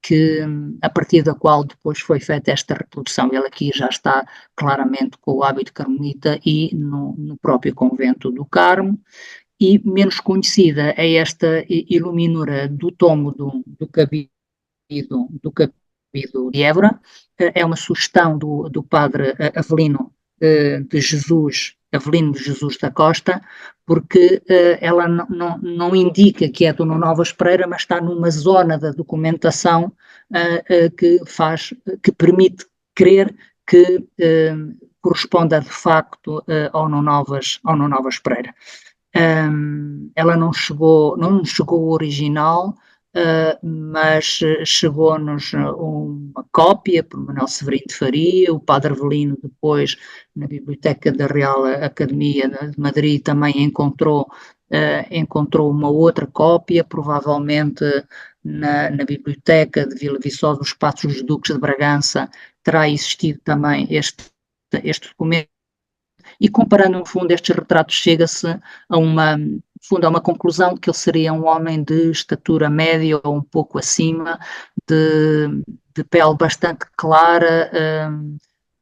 que, a partir da qual depois foi feita esta reprodução. Ele aqui já está claramente com o hábito carmelita e no próprio convento do Carmo. E menos conhecida é esta iluminura do tomo do Cabido de Évora. É uma sugestão do padre Avelino de Jesus da Costa, porque ela não indica que é do Nuno Novas Pereira, mas está numa zona da documentação que permite crer que corresponda de facto ao Nuno Novas Pereira. Ela não chegou o original, mas chegou-nos uma cópia por Manuel Severino de Faria. O Padre Avelino depois, na Biblioteca da Real Academia de Madrid, também encontrou uma outra cópia, provavelmente na Biblioteca de Vila Viçosa, nos Passos dos Duques de Bragança, terá existido também este documento. E comparando, no fundo, estes retratos, chega-se a no fundo, a uma conclusão de que ele seria um homem de estatura média ou um pouco acima, de pele bastante clara,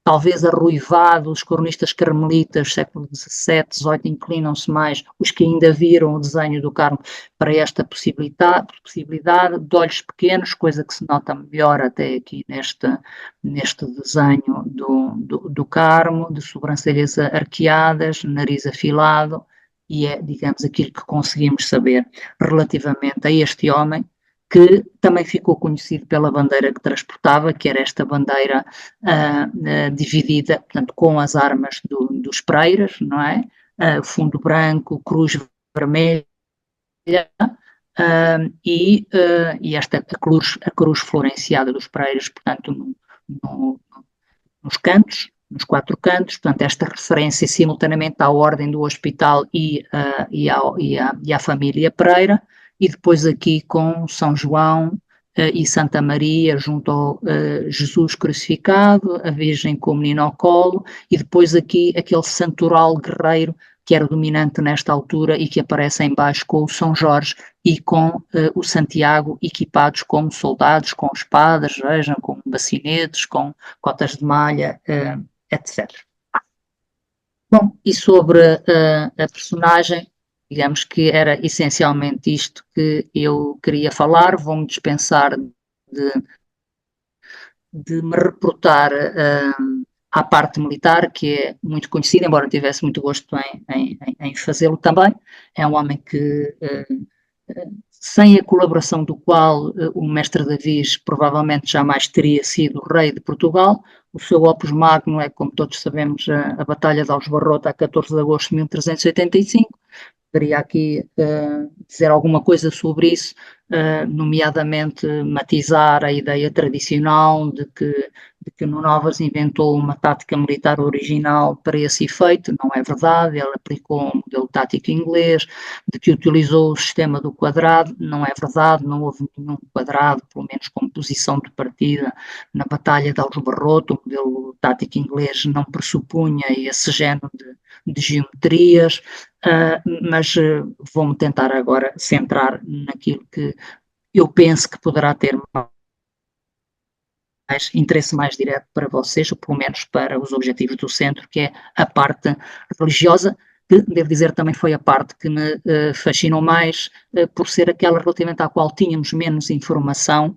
talvez arruivado. Os cronistas carmelitas, século XVII, XVIII, inclinam-se mais, os que ainda viram o desenho do Carmo, para esta possibilidade de olhos pequenos, coisa que se nota melhor até aqui neste desenho do Carmo, de sobrancelhas arqueadas, nariz afilado, e é, digamos, aquilo que conseguimos saber relativamente a este homem, que também ficou conhecido pela bandeira que transportava, que era esta bandeira dividida, portanto, com as armas dos Preiras, não é? Fundo branco, cruz vermelha, e a cruz florenciada dos Preiras, portanto, nos cantos, nos 4 cantos, portanto, esta referência simultaneamente à ordem do hospital e à família Pereira, e depois aqui com São João e Santa Maria junto ao Jesus crucificado, a Virgem com o menino ao colo, e depois aqui aquele santoral guerreiro que era dominante nesta altura e que aparece em baixo com o São Jorge e com o Santiago, equipados como soldados, com espadas, vejam, com bacinetes, com cotas de malha, etc. Bom, e sobre a personagem, digamos que era essencialmente isto que eu queria falar. Vou-me dispensar de me reportar à parte militar, que é muito conhecida, embora não tivesse muito gosto em fazê-lo também. É um homem que, sem a colaboração do qual o mestre Davis provavelmente jamais teria sido rei de Portugal. O seu opus magno é, como todos sabemos, a Batalha de Aljubarrota, a 14 de agosto de 1385. Poderia aqui dizer alguma coisa sobre isso, nomeadamente matizar a ideia tradicional de que no Novas inventou uma tática militar original para esse efeito. Não é verdade. Ele aplicou um modelo tático inglês, de que utilizou o sistema do quadrado. Não é verdade. Não houve nenhum quadrado, pelo menos como posição de partida, na Batalha de Aljubarrota. O modelo tático inglês não pressupunha esse género de geometrias. Mas vou-me tentar agora centrar naquilo que eu penso que poderá ter interesse mais direto para vocês, ou pelo menos para os objetivos do centro, que é a parte religiosa, que, devo dizer, também foi a parte que me fascinou mais, por ser aquela relativamente à qual tínhamos menos informação,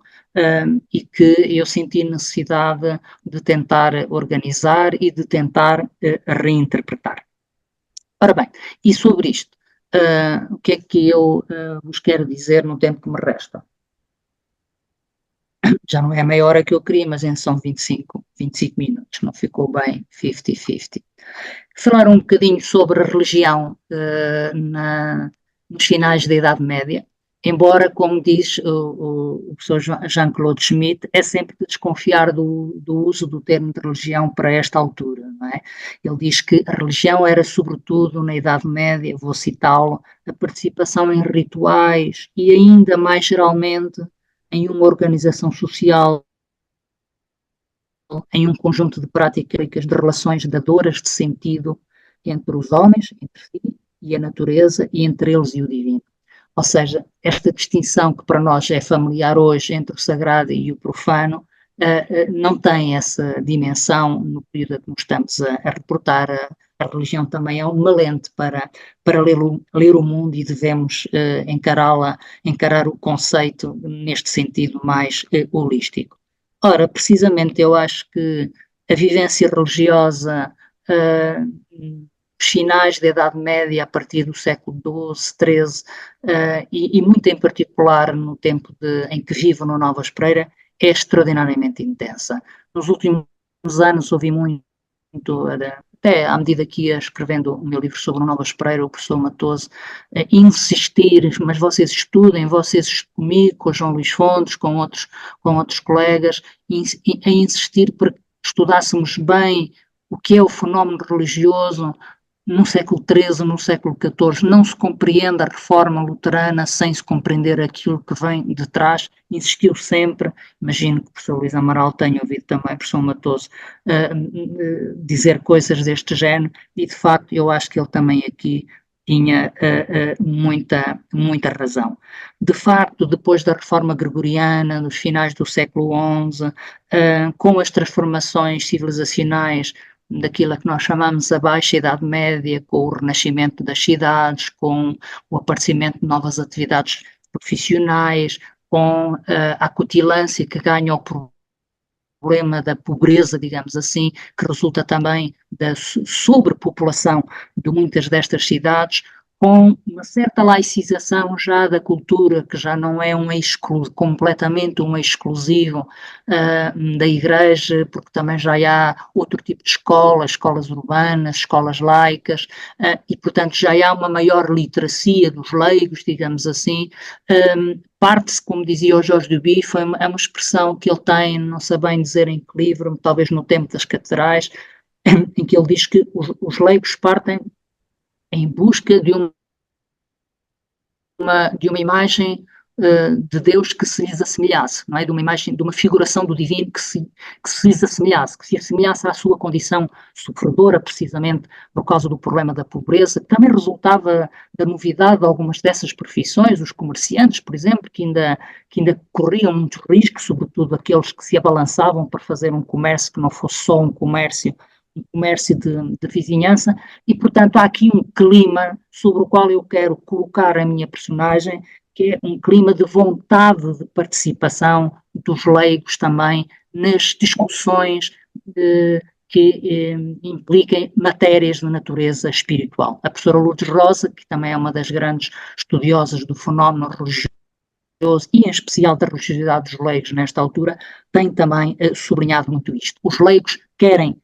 e que eu senti necessidade de tentar organizar e de tentar reinterpretar. Ora bem, e sobre isto, o que é que eu vos quero dizer no tempo que me resta? Já não é a meia hora que eu queria, mas são 25 minutos, não ficou bem 50-50. Falar um bocadinho sobre a religião nos finais da Idade Média, embora, como diz o professor Jean-Claude Schmitt, é sempre de desconfiar do uso do termo de religião para esta altura, não é? Ele diz que a religião era, sobretudo, na Idade Média, vou citá-lo, a participação em rituais e, ainda mais geralmente, em uma organização social, em um conjunto de práticas de relações dadoras de sentido entre os homens, entre si, e a natureza, e entre eles e o divino. Ou seja, esta distinção que para nós é familiar hoje entre o sagrado e o profano, não tem essa dimensão no período que nos estamos a reportar. A religião também é uma lente para ler o mundo, e devemos encarar o conceito neste sentido mais holístico. Ora, precisamente eu acho que a vivência religiosa, os finais da Idade Média, a partir do século XII, XIII, e muito em particular no tempo em que vivo no Nova Espreita, é extraordinariamente intensa. Nos últimos anos ouvi muito até à medida que ia escrevendo o meu livro sobre o Nova Espreira, o professor Matoso, insistir, mas vocês estudem, vocês comigo, com o João Luís Fontes, com outros colegas, a insistir para que estudássemos bem o que é o fenómeno religioso no século XIII, no século XIV. Não se compreende a reforma luterana sem se compreender aquilo que vem de trás. Insistiu sempre, imagino que o professor Luís Amaral tenha ouvido também o professor Matoso dizer coisas deste género, e de facto eu acho que ele também aqui tinha muita razão. De facto, depois da reforma gregoriana, nos finais do século XI, com as transformações civilizacionais daquilo que nós chamamos a Baixa Idade Média, com o renascimento das cidades, com o aparecimento de novas atividades profissionais, com a acutilância que ganha o problema da pobreza, digamos assim, que resulta também da sobrepopulação de muitas destas cidades, com uma certa laicização já da cultura, que já não é completamente um exclusivo da Igreja, porque também já há outro tipo de escolas urbanas, escolas laicas, e portanto já há uma maior literacia dos leigos, digamos assim. Parte-se, como dizia o Jorge Duby, é uma expressão que ele tem, não sei bem dizer em que livro, talvez no Tempo das Catedrais, em que ele diz que os leigos partem em busca de uma imagem de Deus que se lhes assemelhasse, não é? De uma imagem, de uma figuração do divino que se lhes assemelhasse, que se assemelhasse à sua condição sofredora, precisamente por causa do problema da pobreza, que também resultava da novidade de algumas dessas profissões, os comerciantes, por exemplo, que ainda corriam muitos riscos, sobretudo aqueles que se abalançavam para fazer um comércio que não fosse só um comércio de vizinhança, e portanto há aqui um clima sobre o qual eu quero colocar a minha personagem, que é um clima de vontade de participação dos leigos também nas discussões que impliquem matérias de natureza espiritual. A professora Lourdes Rosa, que também é uma das grandes estudiosas do fenómeno religioso, e em especial da religiosidade dos leigos nesta altura, tem também sublinhado muito isto. Os leigos querem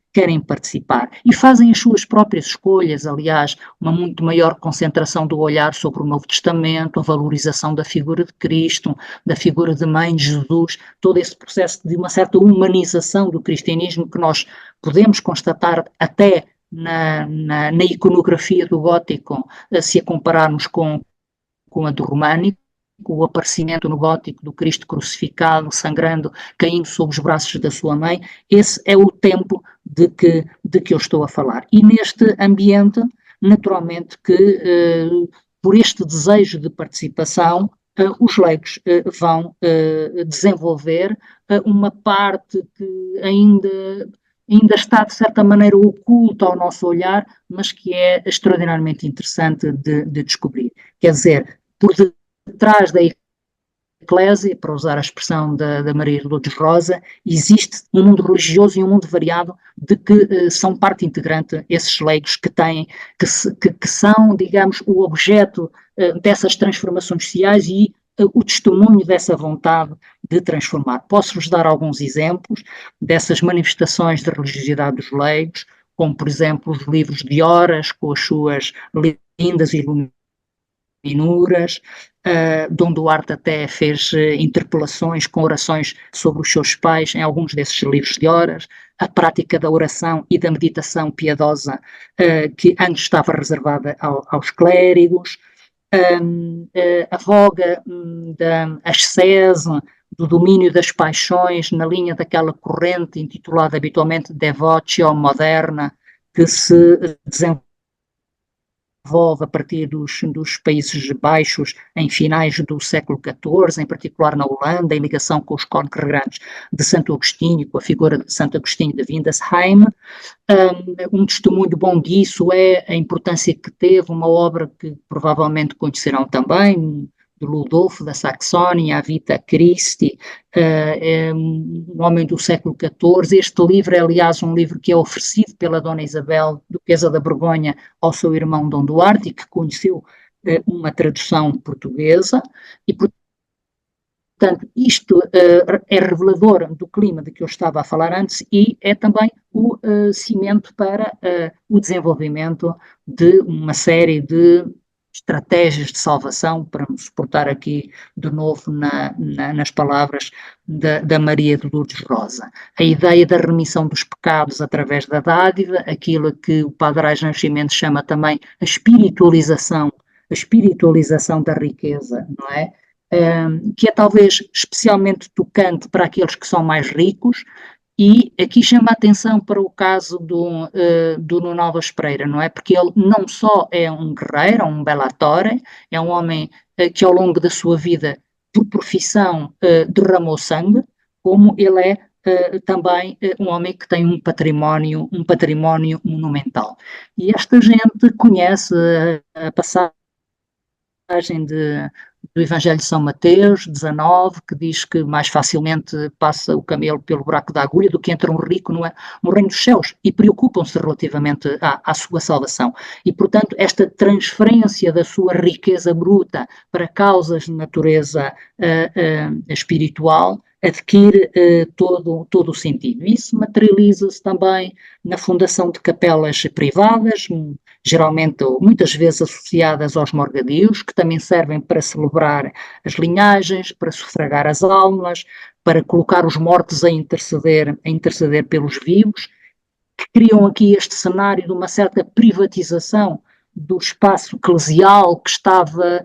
participar e fazem as suas próprias escolhas, aliás, uma muito maior concentração do olhar sobre o Novo Testamento, a valorização da figura de Cristo, da figura de Mãe de Jesus, todo esse processo de uma certa humanização do cristianismo que nós podemos constatar até na iconografia do gótico, se a compararmos com a do românico, o aparecimento no gótico do Cristo crucificado, sangrando, caindo sob os braços da sua mãe. Esse é o tempo de que eu estou a falar. E neste ambiente, naturalmente que por este desejo de participação, os leigos vão desenvolver uma parte que ainda está, de certa maneira, oculta ao nosso olhar, mas que é extraordinariamente interessante de descobrir. Quer dizer, por detrás da Eclésia, para usar a expressão da Maria Lourdes Rosa, existe um mundo religioso e um mundo variado de que são parte integrante esses leigos que são, digamos, o objeto dessas transformações sociais e o testemunho dessa vontade de transformar. Posso-vos dar alguns exemplos dessas manifestações de religiosidade dos leigos, como, por exemplo, os livros de horas, com as suas lindas iluminuras. Dom Duarte até fez interpelações com orações sobre os seus pais em alguns desses livros de horas. A prática da oração e da meditação piedosa, que antes estava reservada aos clérigos. A voga da ascese, do domínio das paixões, na linha daquela corrente intitulada habitualmente Devotio Moderna, que se desenvolve a partir dos Países Baixos em finais do século XIV, em particular na Holanda, em ligação com os congregantes de Santo Agostinho, com a figura de Santo Agostinho de Windesheim. Um testemunho bom disso é a importância que teve uma obra que provavelmente conhecerão também, de Ludolfo da Saxónia, a Vita Christi, um homem do século XIV. Este livro é, aliás, um livro que é oferecido pela Dona Isabel, duquesa da Borgonha, ao seu irmão Dom Duarte, e que conheceu uma tradução portuguesa, e Portanto, isto é revelador do clima de que eu estava a falar antes e é também o cimento para o desenvolvimento de uma série de estratégias de salvação, para me suportar aqui de novo nas palavras da Maria de Lourdes Rosa. A ideia da remissão dos pecados através da dádiva, aquilo que o Padre Ais Nascimento chama também a espiritualização da riqueza, não é? Que é talvez especialmente tocante para aqueles que são mais ricos, e aqui chama a atenção para o caso do Nuno Alves Pereira, não é? Porque ele não só é um guerreiro, um bellator, é um homem que ao longo da sua vida, por profissão, derramou sangue, como ele é também um homem que tem um património monumental. E esta gente conhece a passagem do Evangelho de São Mateus, 19, que diz que mais facilmente passa o camelo pelo buraco da agulha do que entra um rico no reino dos céus, e preocupam-se relativamente à sua salvação. E, portanto, esta transferência da sua riqueza bruta para causas de natureza espiritual adquire todo o sentido. Isso materializa-se também na fundação de capelas privadas, geralmente ou muitas vezes associadas aos morgadios, que também servem para celebrar as linhagens, para sufragar as almas, para colocar os mortos a interceder pelos vivos, que criam aqui este cenário de uma certa privatização do espaço eclesial que estava,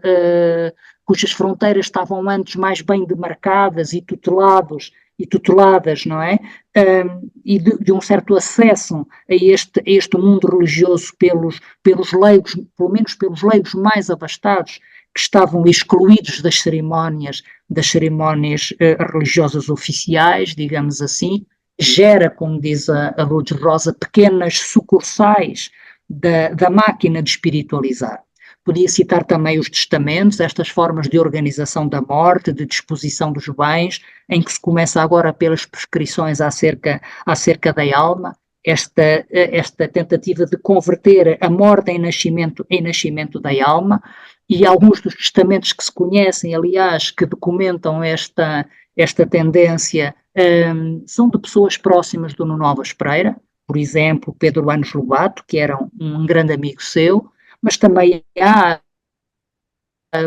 cujas fronteiras estavam antes mais bem demarcadas e tuteladas, não é? E de um certo acesso a este mundo religioso pelos leigos, pelo menos pelos leigos mais abastados, que estavam excluídos das cerimónias religiosas oficiais, digamos assim, gera, como diz a Lourdes Rosa, pequenas sucursais da máquina de espiritualizar. Podia citar também os testamentos, estas formas de organização da morte, de disposição dos bens, em que se começa agora pelas prescrições acerca da alma, esta tentativa de converter a morte em nascimento da alma, e alguns dos testamentos que se conhecem, aliás, que documentam esta tendência, são de pessoas próximas do Nuno Alves Pereira, por exemplo, Pedro Anos Lobato, que era um grande amigo seu, mas também há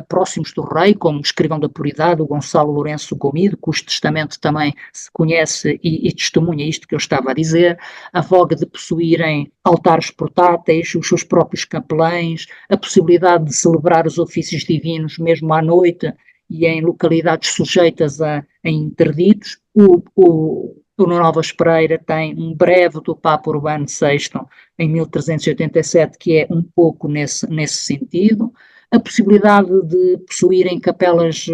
próximos do rei, como o escrivão da Puridade, o Gonçalo Lourenço Gomido, cujo testamento também se conhece e testemunha isto que eu estava a dizer, a voga de possuírem altares portáteis, os seus próprios capelães, a possibilidade de celebrar os ofícios divinos mesmo à noite e em localidades sujeitas a interditos. O Nuno Alves Pereira tem um breve do Papa Urbano VI em 1387, que é um pouco nesse sentido. A possibilidade de possuírem capelas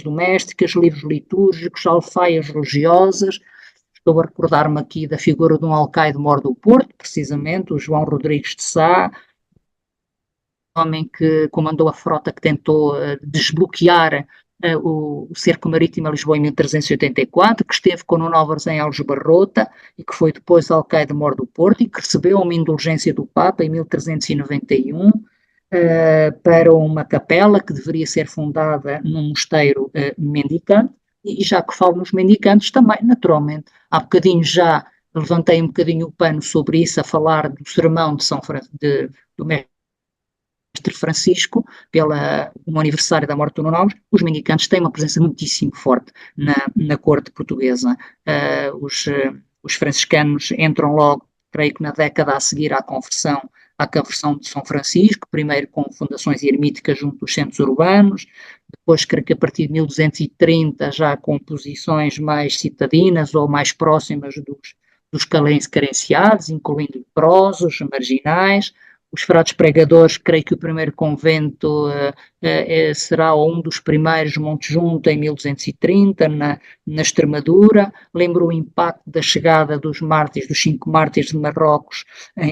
domésticas, livros litúrgicos, alfaias religiosas. Estou a recordar-me aqui da figura de um alcaide-mor do Porto, precisamente, o João Rodrigues de Sá, homem que comandou a frota que tentou desbloquear o cerco marítimo a Lisboa em 1384, que esteve com Nuno Álvares em Aljubarrota e que foi depois alcaide-mor do Porto e que recebeu uma indulgência do Papa em 1391 para uma capela que deveria ser fundada num mosteiro mendicante. E já que falo nos mendicantes também, naturalmente, há bocadinho já levantei um bocadinho o pano sobre isso, a falar do sermão do mestre Francisco, no aniversário da morte do Nuno Alves. Os mendicantes têm uma presença muitíssimo forte na corte portuguesa. Os franciscanos entram logo, creio que na década a seguir à conversão de São Francisco, primeiro com fundações ermíticas junto dos centros urbanos, depois creio que a partir de 1230 já com posições mais citadinas ou mais próximas dos carenciados, incluindo leprosos, marginais. Os frades pregadores, creio que o primeiro convento será um dos primeiros, Monte Junto, em 1230, na Extremadura. Lembro o impacto da chegada dos 5 mártires de Marrocos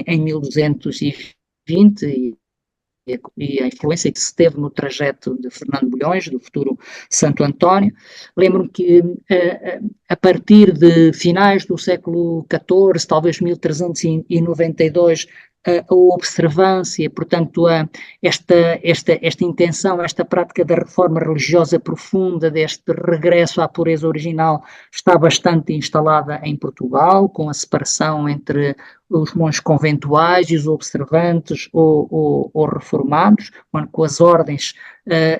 em 1220 e a influência que se teve no trajeto de Fernando Bulhões, do futuro Santo António. Lembro-me que a partir de finais do século XIV, talvez 1392, a observância, portanto, esta intenção, esta prática da reforma religiosa profunda, deste regresso à pureza original, está bastante instalada em Portugal, com a separação entre os monges conventuais e os observantes ou reformados, com as ordens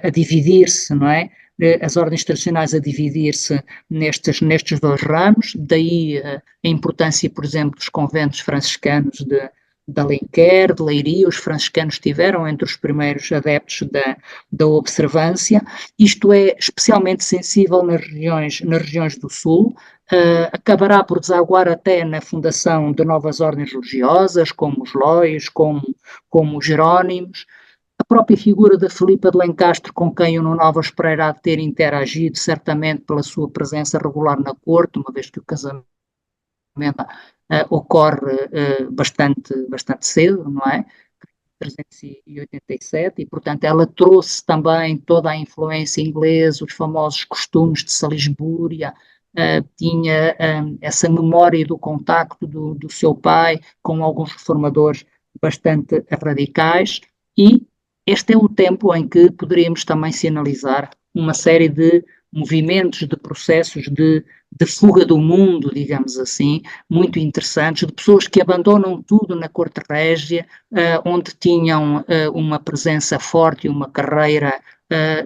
a dividir-se, não é? As ordens tradicionais a dividir-se nestes dois ramos, daí a importância, por exemplo, dos conventos franciscanos de Alenquer, de Leiria. Os franciscanos estiveram entre os primeiros adeptos da observância. Isto é especialmente sensível nas regiões do Sul, acabará por desaguar até na fundação de novas ordens religiosas, como os Lóios, como os Jerónimos. A própria figura da Filipa de Lencastre, com quem o Nuno Álvares Pereira há de ter interagido, certamente pela sua presença regular na corte, uma vez que o casamento ocorre bastante cedo, não é? 387, e portanto ela trouxe também toda a influência inglesa, os famosos costumes de Salisbúria, tinha essa memória do contacto do seu pai com alguns reformadores bastante radicais, e este é o tempo em que poderíamos também sinalizar uma série de movimentos, de processos de fuga do mundo, digamos assim, muito interessantes, de pessoas que abandonam tudo na corte régia, onde tinham uma presença forte e uma carreira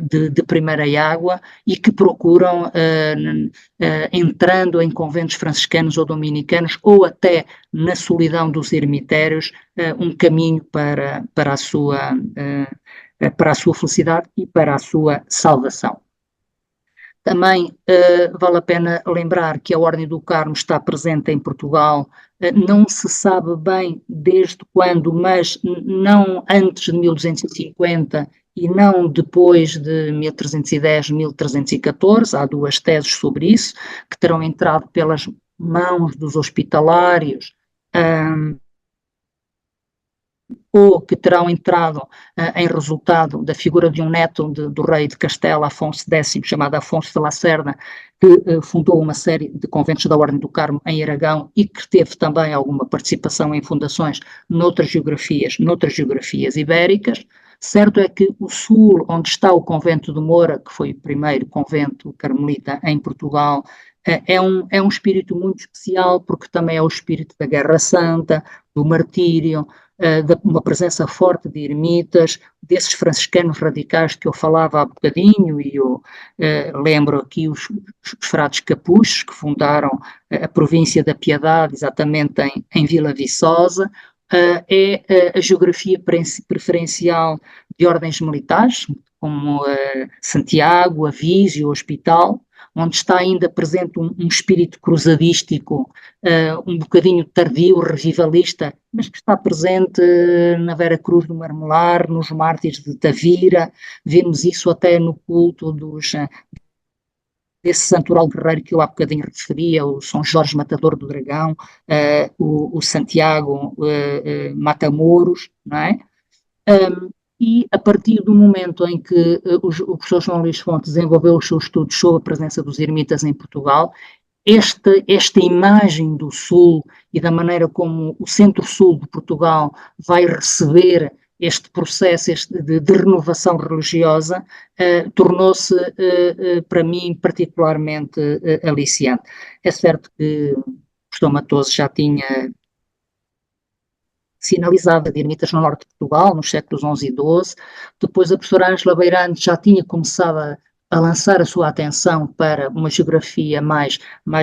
de primeira água, e que procuram, entrando em conventos franciscanos ou dominicanos, ou até na solidão dos ermitérios, um caminho para a sua felicidade e para a sua salvação. Também vale a pena lembrar que a Ordem do Carmo está presente em Portugal, não se sabe bem desde quando, mas não antes de 1250 e não depois de 1310, 1314, há duas teses sobre isso, que terão entrado pelas mãos dos hospitalários, ou que terão entrado em resultado da figura de um neto do rei de Castela, Afonso X, chamado Afonso de Lacerda, que fundou uma série de conventos da Ordem do Carmo em Aragão e que teve também alguma participação em fundações noutras geografias ibéricas. Certo é que o sul, onde está o convento de Moura, que foi o primeiro convento carmelita em Portugal, é um espírito muito especial, porque também é o espírito da Guerra Santa, do martírio, uma presença forte de ermitas, desses franciscanos radicais que eu falava há bocadinho, e eu lembro aqui os frades capuchos, que fundaram a província da Piedade, exatamente em Vila Viçosa. É a geografia preferencial de ordens militares, como Santiago, Avísio, o Hospital, onde está ainda presente um espírito cruzadístico, um bocadinho tardio, revivalista, mas que está presente na Vera Cruz do Marmelar, nos mártires de Tavira. Vemos isso até no culto desse santoral guerreiro que eu há bocadinho referia, o São Jorge Matador do Dragão, o Santiago Matamoros, não é? E a partir do momento em que o professor João Luís Fontes desenvolveu os seus estudos sobre a presença dos ermitas em Portugal, esta imagem do Sul e da maneira como o centro-sul de Portugal vai receber este processo de renovação religiosa, tornou-se, para mim, particularmente aliciante. É certo que o professor Matoso já tinha sinalizada de ermitas no norte de Portugal, nos séculos XI e XII. Depois a professora Ângela Beirante já tinha começado a lançar a sua atenção para uma geografia mais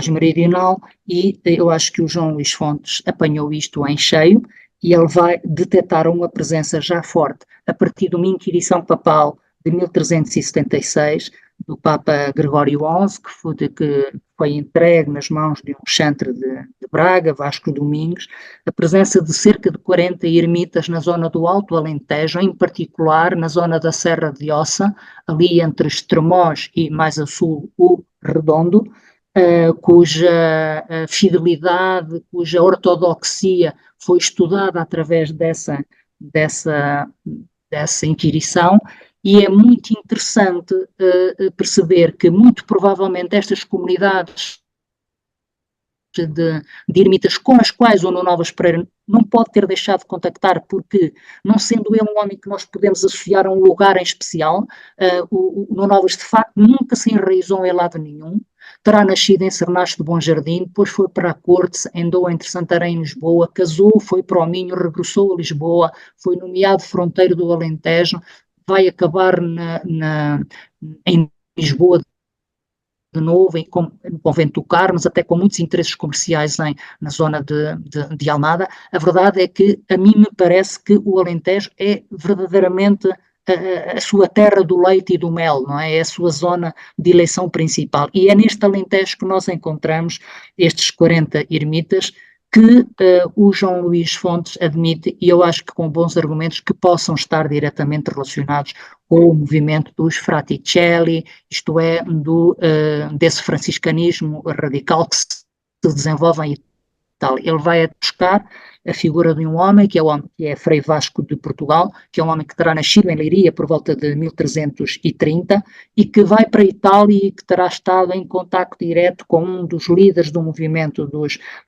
meridional, e eu acho que o João Luís Fontes apanhou isto em cheio, e ele vai detectar uma presença já forte a partir de uma inquirição papal de 1376, do Papa Gregório XI, que foi entregue nas mãos de um chantre de Braga, Vasco Domingos, a presença de cerca de 40 ermitas na zona do Alto Alentejo, em particular na zona da Serra de Ossa, ali entre Estremoz e mais a sul o Redondo, cuja fidelidade, cuja ortodoxia foi estudada através dessa inquirição. E é muito interessante perceber que, muito provavelmente, estas comunidades de ermitas com as quais o Nuno Alves Pereira não pode ter deixado de contactar, porque, não sendo ele um homem que nós podemos associar a um lugar em especial, o Nuno Alves, de facto, nunca se enraizou em lado nenhum. Terá nascido em Cernache de Bom Jardim, depois foi para a corte, andou entre Santarém e Lisboa, casou, foi para o Minho, regressou a Lisboa, foi nomeado fronteiro do Alentejo, vai acabar em Lisboa de novo, no convento do Carmo, até com muitos interesses comerciais na zona de Almada. A verdade é que a mim me parece que o Alentejo é verdadeiramente a sua terra do leite e do mel, não é? É a sua zona de eleição principal. E é neste Alentejo que nós encontramos estes 40 ermitas que o João Luís Fontes admite, e eu acho que com bons argumentos, que possam estar diretamente relacionados com o movimento dos Fraticelli, isto é, desse franciscanismo radical que se desenvolve em Itália. Ele vai buscar a figura de um homem, que é Frei Vasco de Portugal, que é um homem que terá nascido em Leiria por volta de 1330 e que vai para a Itália e que terá estado em contacto direto com um dos líderes do movimento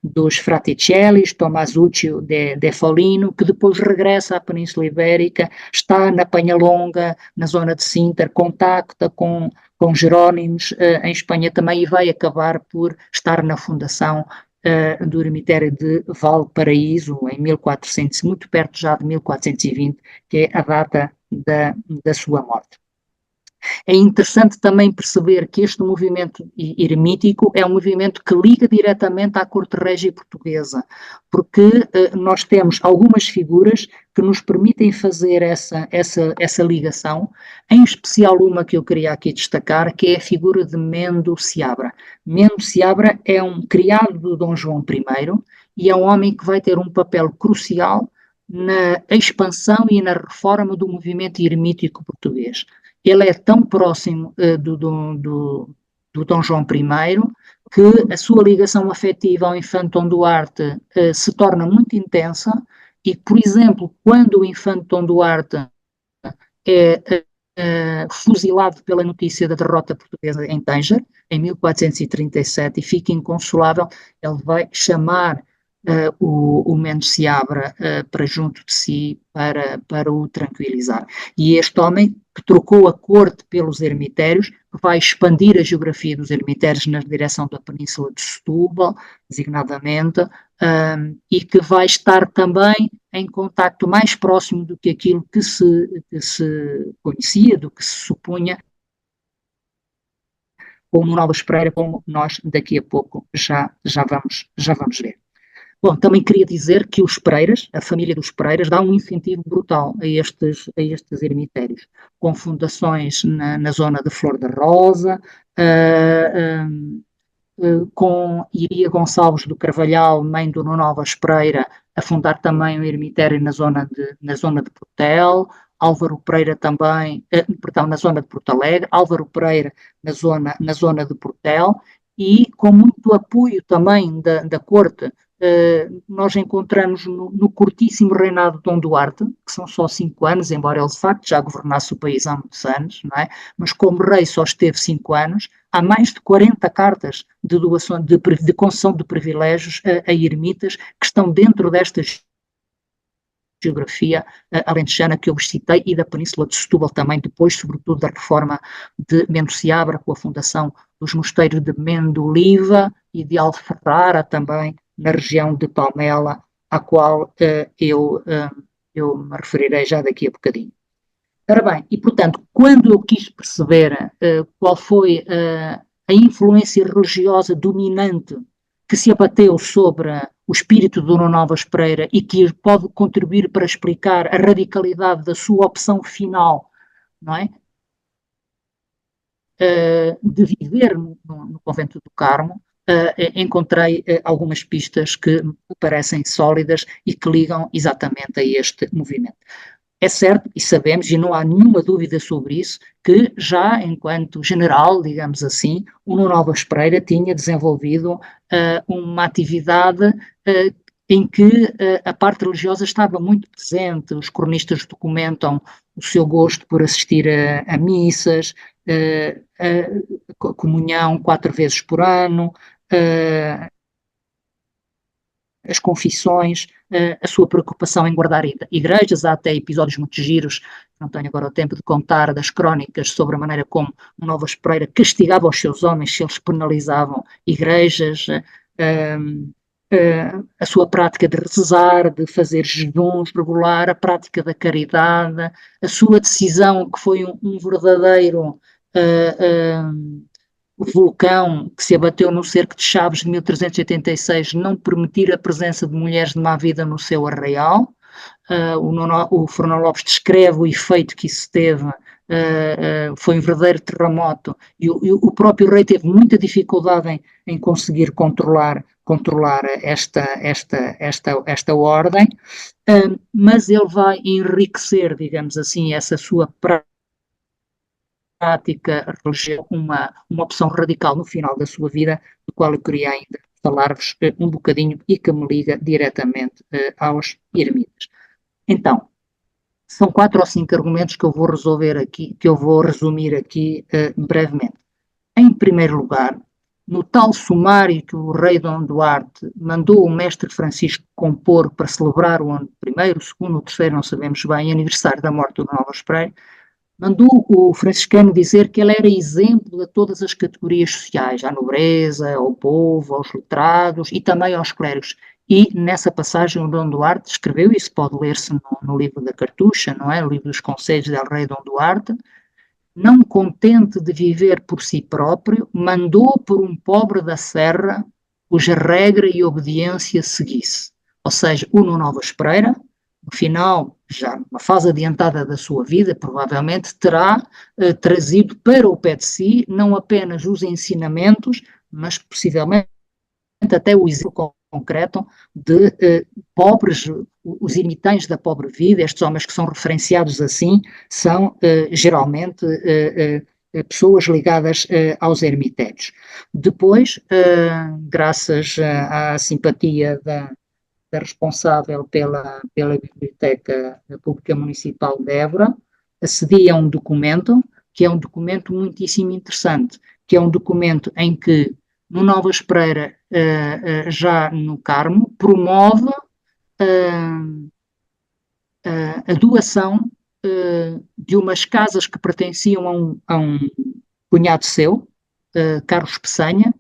dos Fraticelli, Tomasuccio de Foligno, que depois regressa à Península Ibérica, está na Penhalonga, na zona de Sintra, contacta com Jerónimos em Espanha também e vai acabar por estar na fundação do eremitério de Valparaíso, em 1400, muito perto já de 1420, que é a data da sua morte. É interessante também perceber que este movimento eremítico é um movimento que liga diretamente à corte régia portuguesa, porque nós temos algumas figuras que nos permitem fazer essa ligação, em especial uma que eu queria aqui destacar, que é a figura de Mendo Seabra. Mendo Seabra é um criado de Dom João I e é um homem que vai ter um papel crucial na expansão e na reforma do movimento eremítico português. Ele é tão próximo do Dom João I que a sua ligação afetiva ao infante Dom Duarte se torna muito intensa e, por exemplo, quando o infante Dom Duarte é fuzilado pela notícia da derrota portuguesa em Tanger, em 1437, e fica inconsolável, ele vai chamar o Mendes Seabra para junto de si para o tranquilizar. E este homem, que trocou a corte pelos ermitérios, vai expandir a geografia dos ermitérios na direção da Península de Setúbal, designadamente, e que vai estar também em contacto mais próximo do que aquilo que se conhecia, do que se supunha, com o Nuno Alves Pereira, como nós daqui a pouco já vamos ver. Bom, também queria dizer que os Pereiras, a família dos Pereiras, dá um incentivo brutal a estes ermitérios, com fundações na zona de Flor da Rosa, com Iria Gonçalves do Carvalhal, mãe do Nuno Alves Pereira, a fundar também um ermitério na zona de Portel, Álvaro Pereira também, na zona de Porto Alegre, Álvaro Pereira na zona de Portel, e com muito apoio também da corte, nós encontramos no curtíssimo reinado de Dom Duarte, que são só 5 anos, embora ele de facto já governasse o país há muitos anos, não é? Mas como rei só esteve 5 anos, há mais de 40 cartas de doação, de concessão de privilégios a ermitas que estão dentro desta geografia alentejana que eu vos citei e da Península de Setúbal também, depois sobretudo da reforma de Mendo Seabra, com a fundação dos mosteiros de Mendo Oliva e de Alferrara também, na região de Palmela, à qual eu me referirei já daqui a bocadinho. Ora bem, e portanto, quando eu quis perceber qual foi a influência religiosa dominante que se abateu sobre o espírito do Nuno Alves Pereira e que pode contribuir para explicar a radicalidade da sua opção final, não é? De viver no convento do Carmo, encontrei algumas pistas que me parecem sólidas e que ligam exatamente a este movimento. É certo, e sabemos, e não há nenhuma dúvida sobre isso, que já enquanto general, digamos assim, o Nuno Alves Pereira tinha desenvolvido uma atividade em que a parte religiosa estava muito presente. Os cronistas documentam o seu gosto por assistir a missas, a comunhão 4 vezes por ano, as confissões, a sua preocupação em guardar igrejas. Há até episódios muito giros, não tenho agora o tempo de contar, das crónicas sobre a maneira como Nova Espreira castigava os seus homens se eles penalizavam igrejas, a sua prática de rezar, de fazer jejuns regular, a prática da caridade, a sua decisão, que foi um verdadeiro vulcão que se abateu no cerco de Chaves de 1386, não permitir a presença de mulheres de má vida no seu arraial. O Fernão Lopes descreve o efeito que isso teve. Foi um verdadeiro terremoto e o próprio rei teve muita dificuldade em conseguir controlar esta ordem, mas ele vai enriquecer, digamos assim, essa sua prática religiosa, uma opção radical no final da sua vida, do qual eu queria ainda falar-vos um bocadinho e que me liga diretamente aos ermitas. Então, são 4 ou 5 argumentos que eu vou resolver aqui, que eu vou resumir aqui brevemente. Em primeiro lugar, no tal sumário que o rei Dom Duarte mandou o mestre Francisco compor para celebrar o ano primeiro, segundo, o terceiro, não sabemos bem, aniversário da morte do Nova Espreira, mandou o franciscano dizer que ele era exemplo de todas as categorias sociais, à nobreza, ao povo, aos letrados e também aos clérigos. E nessa passagem o Dom Duarte escreveu, isso pode ler-se no livro da Cartucha, não é? O livro dos Conselhos del Rei Dom Duarte: não contente de viver por si próprio, mandou por um pobre da serra cuja regra e obediência seguisse. Ou seja, o Nuno Nova Espreira, no final, já numa fase adiantada da sua vida, provavelmente terá trazido para o pé de si não apenas os ensinamentos, mas possivelmente até o exemplo concreto de pobres, os ermitães da pobre vida. Estes homens que são referenciados assim são geralmente pessoas ligadas aos ermitérios. Depois, graças à simpatia da responsável pela Biblioteca Pública Municipal de Évora, acedi a um documento, que é um documento muitíssimo interessante, que é um documento em que no Nova Espreira, já no Carmo, promove a doação de umas casas que pertenciam a um cunhado seu, Carlos Peçanha,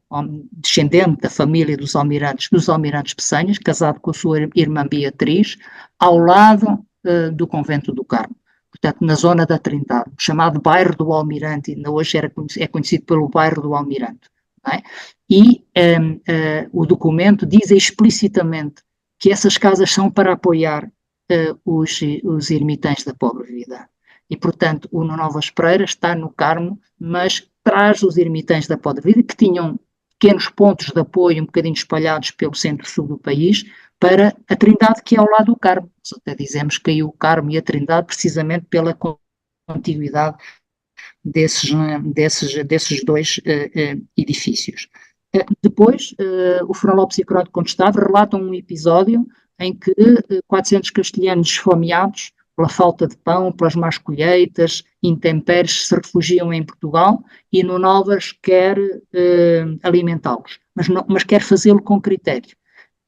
descendente da família dos almirantes Peçanhas, casado com a sua irmã Beatriz, ao lado do convento do Carmo. Portanto, na zona da Trindade, chamado bairro do Almirante, ainda hoje é conhecido pelo bairro do Almirante. Não é? E o documento diz explicitamente que essas casas são para apoiar os ermitães da pobre vida. E, portanto, o Nova Espreira está no Carmo, mas traz os ermitães da pobre vida, que tinham pequenos pontos de apoio um bocadinho espalhados pelo centro-sul do país, para a Trindade, que é ao lado do Carmo. Nós até dizemos que caiu o Carmo e a Trindade precisamente pela contiguidade desses dois edifícios. Depois, o Fernão Lopes e a Crónica Contestável relatam um episódio em que 400 castelhanos esfomeados pela falta de pão, pelas más colheitas, intempéries, se refugiam em Portugal, e no Novas quer alimentá-los, mas quer fazê-lo com critério.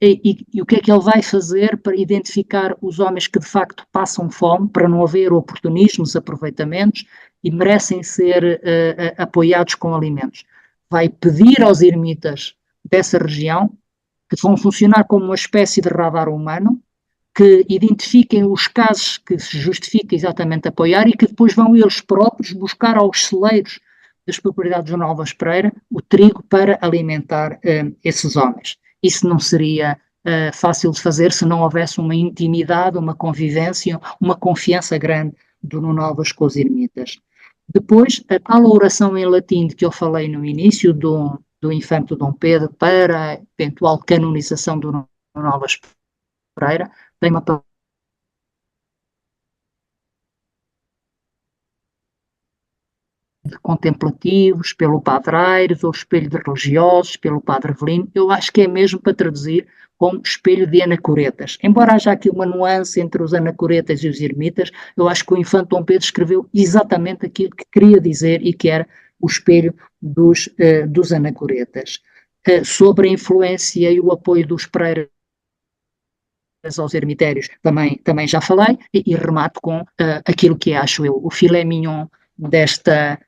E o que é que ele vai fazer para identificar os homens que de facto passam fome, para não haver oportunismos, aproveitamentos, e merecem ser apoiados com alimentos? Vai pedir aos ermitas dessa região, que vão funcionar como uma espécie de radar humano, que identifiquem os casos que se justifica exatamente apoiar, e que depois vão eles próprios buscar aos celeiros das propriedades do Nova Espreira o trigo para alimentar esses homens. Isso não seria fácil de fazer se não houvesse uma intimidade, uma convivência, uma confiança grande do Nuno Novas com os ermitas. Depois, a tal oração em latim de que eu falei no início, do infante Dom Pedro, para a eventual canonização do Nuno Novas Espreira, tem uma de contemplativos, pelo Padre Aires, ou espelho de religiosos, pelo Padre Avelino. Eu acho que é mesmo para traduzir como espelho de anacoretas. Embora haja aqui uma nuance entre os anacoretas e os ermitas, eu acho que o infante Dom Pedro escreveu exatamente aquilo que queria dizer e que era o espelho dos anacoretas. Sobre a influência e o apoio dos Pereira aos ermitérios, também já falei, e remato com aquilo que acho eu, o filé mignon desta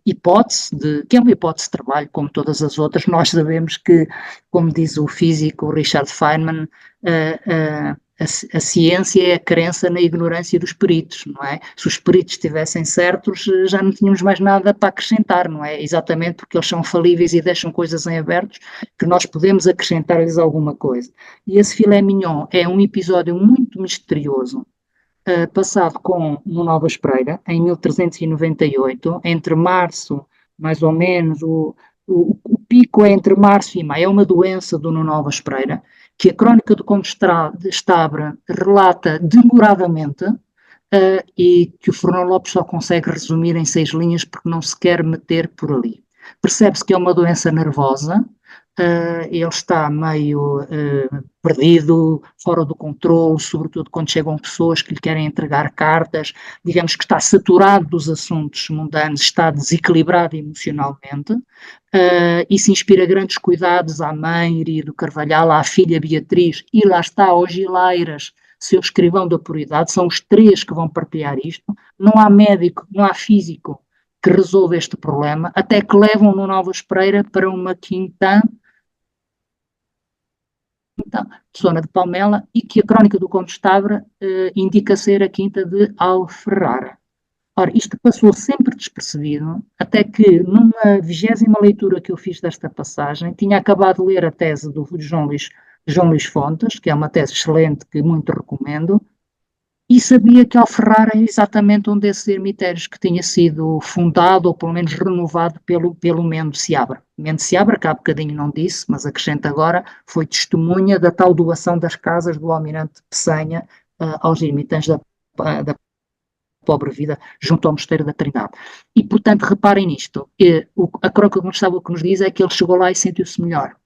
hipótese, que é uma hipótese de trabalho, como todas as outras. Nós sabemos que, como diz o físico Richard Feynman, a ciência é a crença na ignorância dos peritos, não é? Se os peritos estivessem certos, já não tínhamos mais nada para acrescentar, não é? Exatamente porque eles são falíveis e deixam coisas em abertos que nós podemos acrescentar-lhes alguma coisa. E esse filé mignon é um episódio muito misterioso, passado no Nova Espreita, em 1398, entre março, mais ou menos, o pico é entre março e maio, é uma doença do Nova Espreita, que a Crónica do Conde de Estabra relata demoradamente, e que o Fernão Lopes só consegue resumir em 6 linhas porque não se quer meter por ali. Percebe-se que é uma doença nervosa, ele está meio perdido, fora do controle, sobretudo quando chegam pessoas que lhe querem entregar cartas, digamos que está saturado dos assuntos mundanos, está desequilibrado emocionalmente, e se inspira grandes cuidados à mãe Iria do Carvalhal, à filha Beatriz, e lá está aos Gilairas, seu escrivão da puridade, são os 3 que vão partilhar isto, não há médico, não há físico que resolva este problema, até que levam no Nova Espreita para uma quinta zona de Palmela, e que a Crónica do Conde de Estabra indica ser a quinta de Alferrara. Ora, isto passou sempre despercebido, até que numa 20ª leitura que eu fiz desta passagem, tinha acabado de ler a tese do João Luís Fontes, que é uma tese excelente que muito recomendo, e sabia que Alferrara é exatamente um desses ermitérios que tinha sido fundado, ou pelo menos renovado, pelo Mendo Seabra. Mendo Seabra, que há bocadinho não disse, mas acrescento agora, foi testemunha da tal doação das casas do almirante Pessanha aos ermitães da pobre vida, junto ao Mosteiro da Trindade. E, portanto, reparem nisto, a Crónica do Conde o que nos diz é que ele chegou lá e sentiu-se melhor.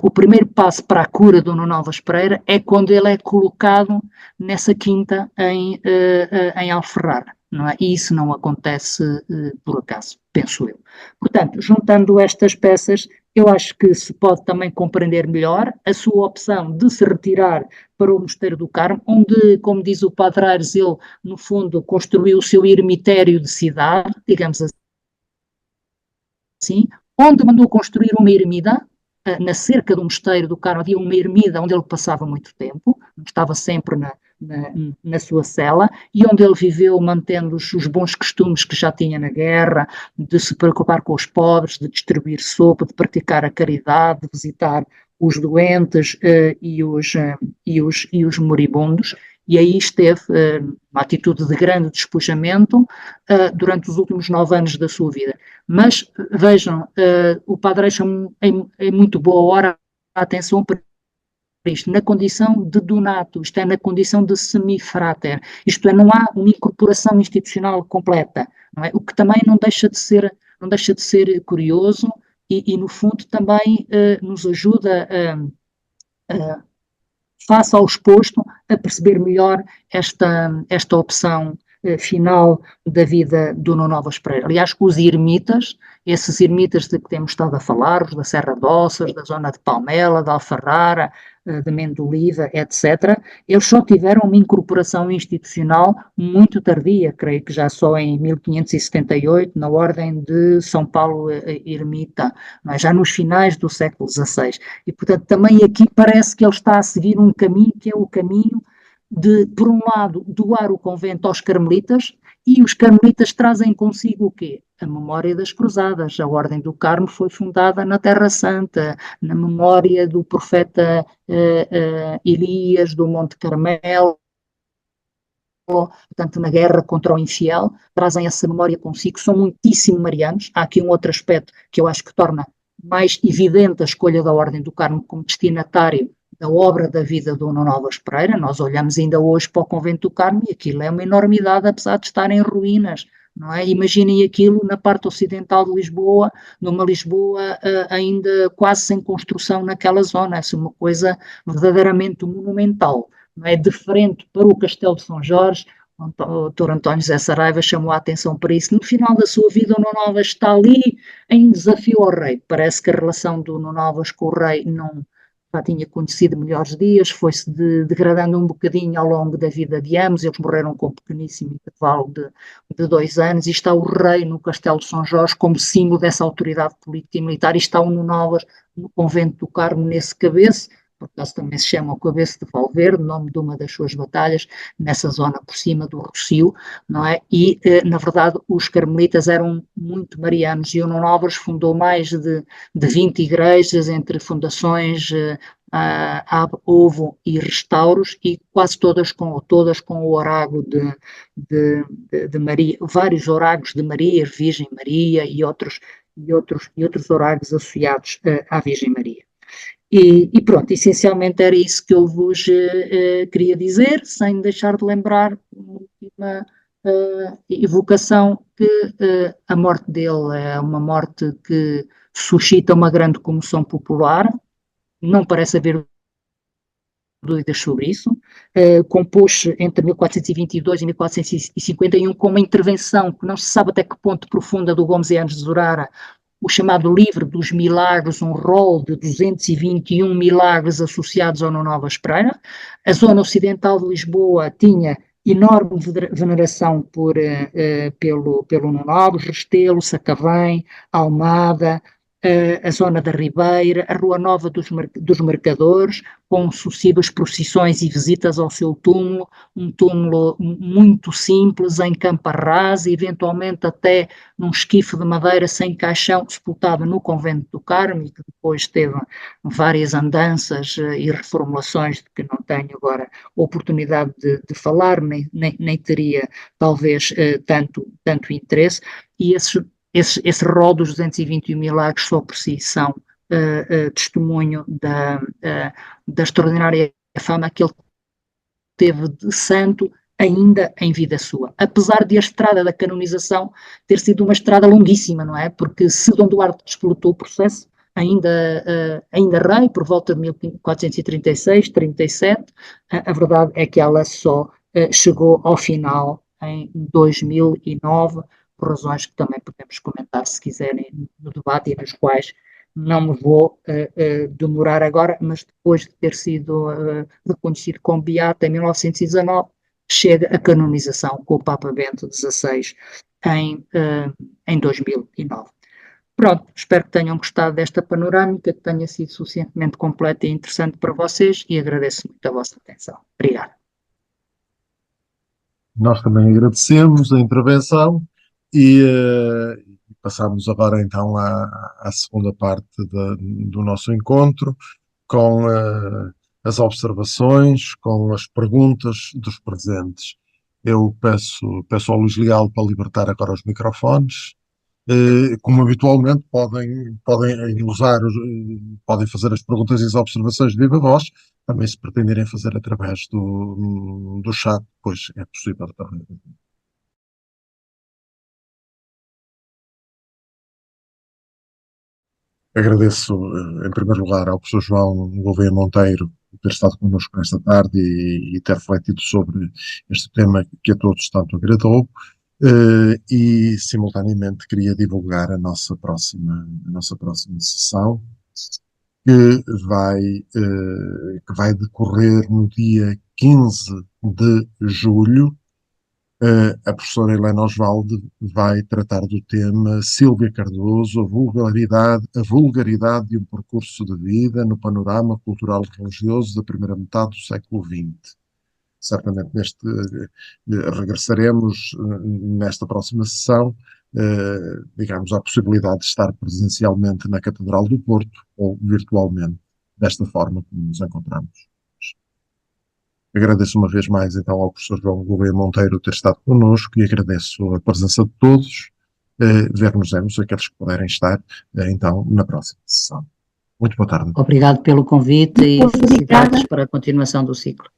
O primeiro passo para a cura do Nuno Alves Pereira é quando ele é colocado nessa quinta em Alferrara, não é? E isso não acontece por acaso, penso eu. Portanto, juntando estas peças, eu acho que se pode também compreender melhor a sua opção de se retirar para o Mosteiro do Carmo, onde, como diz o Padre Aires, ele, no fundo, construiu o seu ermitério de cidade, digamos assim, onde mandou construir uma ermida. Na cerca do Mosteiro do Carmo havia uma ermida onde ele passava muito tempo, estava sempre na sua cela, e onde ele viveu mantendo os bons costumes que já tinha na guerra, de se preocupar com os pobres, de distribuir sopa, de praticar a caridade, de visitar os doentes e os moribundos, e aí esteve uma atitude de grande despojamento durante os últimos 9 anos da sua vida. Mas vejam, o Padre chama em muito boa hora a atenção para isto, na condição de donato, isto é, na condição de semifrater, isto é, não há uma incorporação institucional completa, não é? O que também não deixa de ser curioso e no fundo também nos ajuda face ao exposto, a perceber melhor esta opção final da vida do Nuno Alves Pereira. Aliás, os ermitas, esses ermitas de que temos estado a falar, os da Serra de Ossas, da zona de Palmela, de Alfarrara, de Mendoliva, etc., eles só tiveram uma incorporação institucional muito tardia, creio que já só em 1578, na Ordem de São Paulo Ermita, mas já nos finais do século XVI. E, portanto, também aqui parece que ele está a seguir um caminho que é o caminho de, por um lado, doar o convento aos carmelitas, e os carmelitas trazem consigo o quê? A memória das cruzadas. A Ordem do Carmo foi fundada na Terra Santa, na memória do profeta Elias, do Monte Carmelo, portanto, na guerra contra o infiel, trazem essa memória consigo, são muitíssimo marianos. Há aqui um outro aspecto que eu acho que torna mais evidente a escolha da Ordem do Carmo como destinatário da obra da vida do Nuno Alves Pereira. Nós olhamos ainda hoje para o Convento do Carmo e aquilo é uma enormidade, apesar de estar em ruínas, não é? Imaginem aquilo na parte ocidental de Lisboa, numa Lisboa ainda quase sem construção naquela zona, é uma coisa verdadeiramente monumental, não é? De frente para o Castelo de São Jorge, o Dr. António José Saraiva chamou a atenção para isso. No final da sua vida, o Nuno Alves está ali em desafio ao rei. Parece que a relação do Nuno Alves com o rei não já tinha conhecido melhores dias, foi-se degradando um bocadinho ao longo da vida de ambos, eles morreram com um pequeníssimo intervalo de 2 anos, e está o rei no Castelo de São Jorge como símbolo dessa autoridade política e militar, e está o Nuno Novas no Convento do Carmo nesse cabeço, por acaso também se chama o Cabeço de Valverde, nome de uma das suas batalhas, nessa zona por cima do Rossio, não é? E, na verdade, os carmelitas eram muito marianos, e o Nuno Álvares fundou mais de 20 igrejas, entre fundações, Ovo e restauros, e quase todas com o orágo de Maria, vários oragos de Maria, Virgem Maria e outros oragos associados à Virgem Maria. E pronto, essencialmente era isso que eu vos queria dizer, sem deixar de lembrar uma última evocação, que a morte dele é uma morte que suscita uma grande comoção popular, não parece haver dúvidas sobre isso. Compôs entre 1422 e 1451 com uma intervenção que não se sabe até que ponto profunda do Gomes Eanes de Zurara, o chamado Livro dos Milagres, um rol de 221 milagres associados ao Nuno Álvares Pereira. A zona ocidental de Lisboa tinha enorme veneração pelo Nuno Álvares, Restelo, Sacavém, Almada, a zona da Ribeira, a Rua Nova dos Mercadores, com sucessivas procissões e visitas ao seu túmulo, um túmulo muito simples, em campa rasa, eventualmente até num esquife de madeira sem caixão, sepultado no Convento do Carmo, que depois teve várias andanças e reformulações de que não tenho agora oportunidade de falar, nem teria talvez tanto interesse, e esse rol dos 221 milagres só por si são testemunho da extraordinária fama que ele teve de santo ainda em vida sua, apesar de a estrada da canonização ter sido uma estrada longuíssima, não é? Porque se Dom Duarte explotou o processo, ainda rei, por volta de 1436, 37, a verdade é que ela só chegou ao final em 2009, por razões que também podemos comentar se quiserem no debate, e nas quais não me vou demorar agora, mas depois de ter sido reconhecido como beato em 1919, chega a canonização com o Papa Bento XVI em 2009. Pronto, espero que tenham gostado desta panorâmica, que tenha sido suficientemente completa e interessante para vocês, e agradeço muito a vossa atenção. Obrigado. Nós também agradecemos a intervenção e passamos agora então à segunda parte do nosso encontro, com as observações, com as perguntas dos presentes. Eu peço ao Luís Leal para libertar agora os microfones. Como habitualmente, podem fazer as perguntas e as observações de viva voz. Também, se pretenderem fazer através do chat, pois é possível também. Agradeço, em primeiro lugar, ao professor João Gouveia Monteiro ter estado connosco esta tarde e ter refletido sobre este tema que a todos tanto agradou. E, simultaneamente, queria divulgar a nossa próxima sessão, que vai decorrer no dia 15 de julho. A professora Helena Osvalde vai tratar do tema Sílvia Cardoso, a vulgaridade de um percurso de vida no panorama cultural e religioso da primeira metade do século XX. Certamente regressaremos nesta próxima sessão, digamos, à possibilidade de estar presencialmente na Catedral do Porto ou virtualmente, desta forma como nos encontramos. Agradeço uma vez mais então ao professor João Gouveia Monteiro ter estado connosco, e agradeço a presença de todos. Ver-nos-emos, aqueles que puderem estar, então, na próxima sessão. Muito boa tarde. Obrigado pelo convite e felicidades para a continuação do ciclo.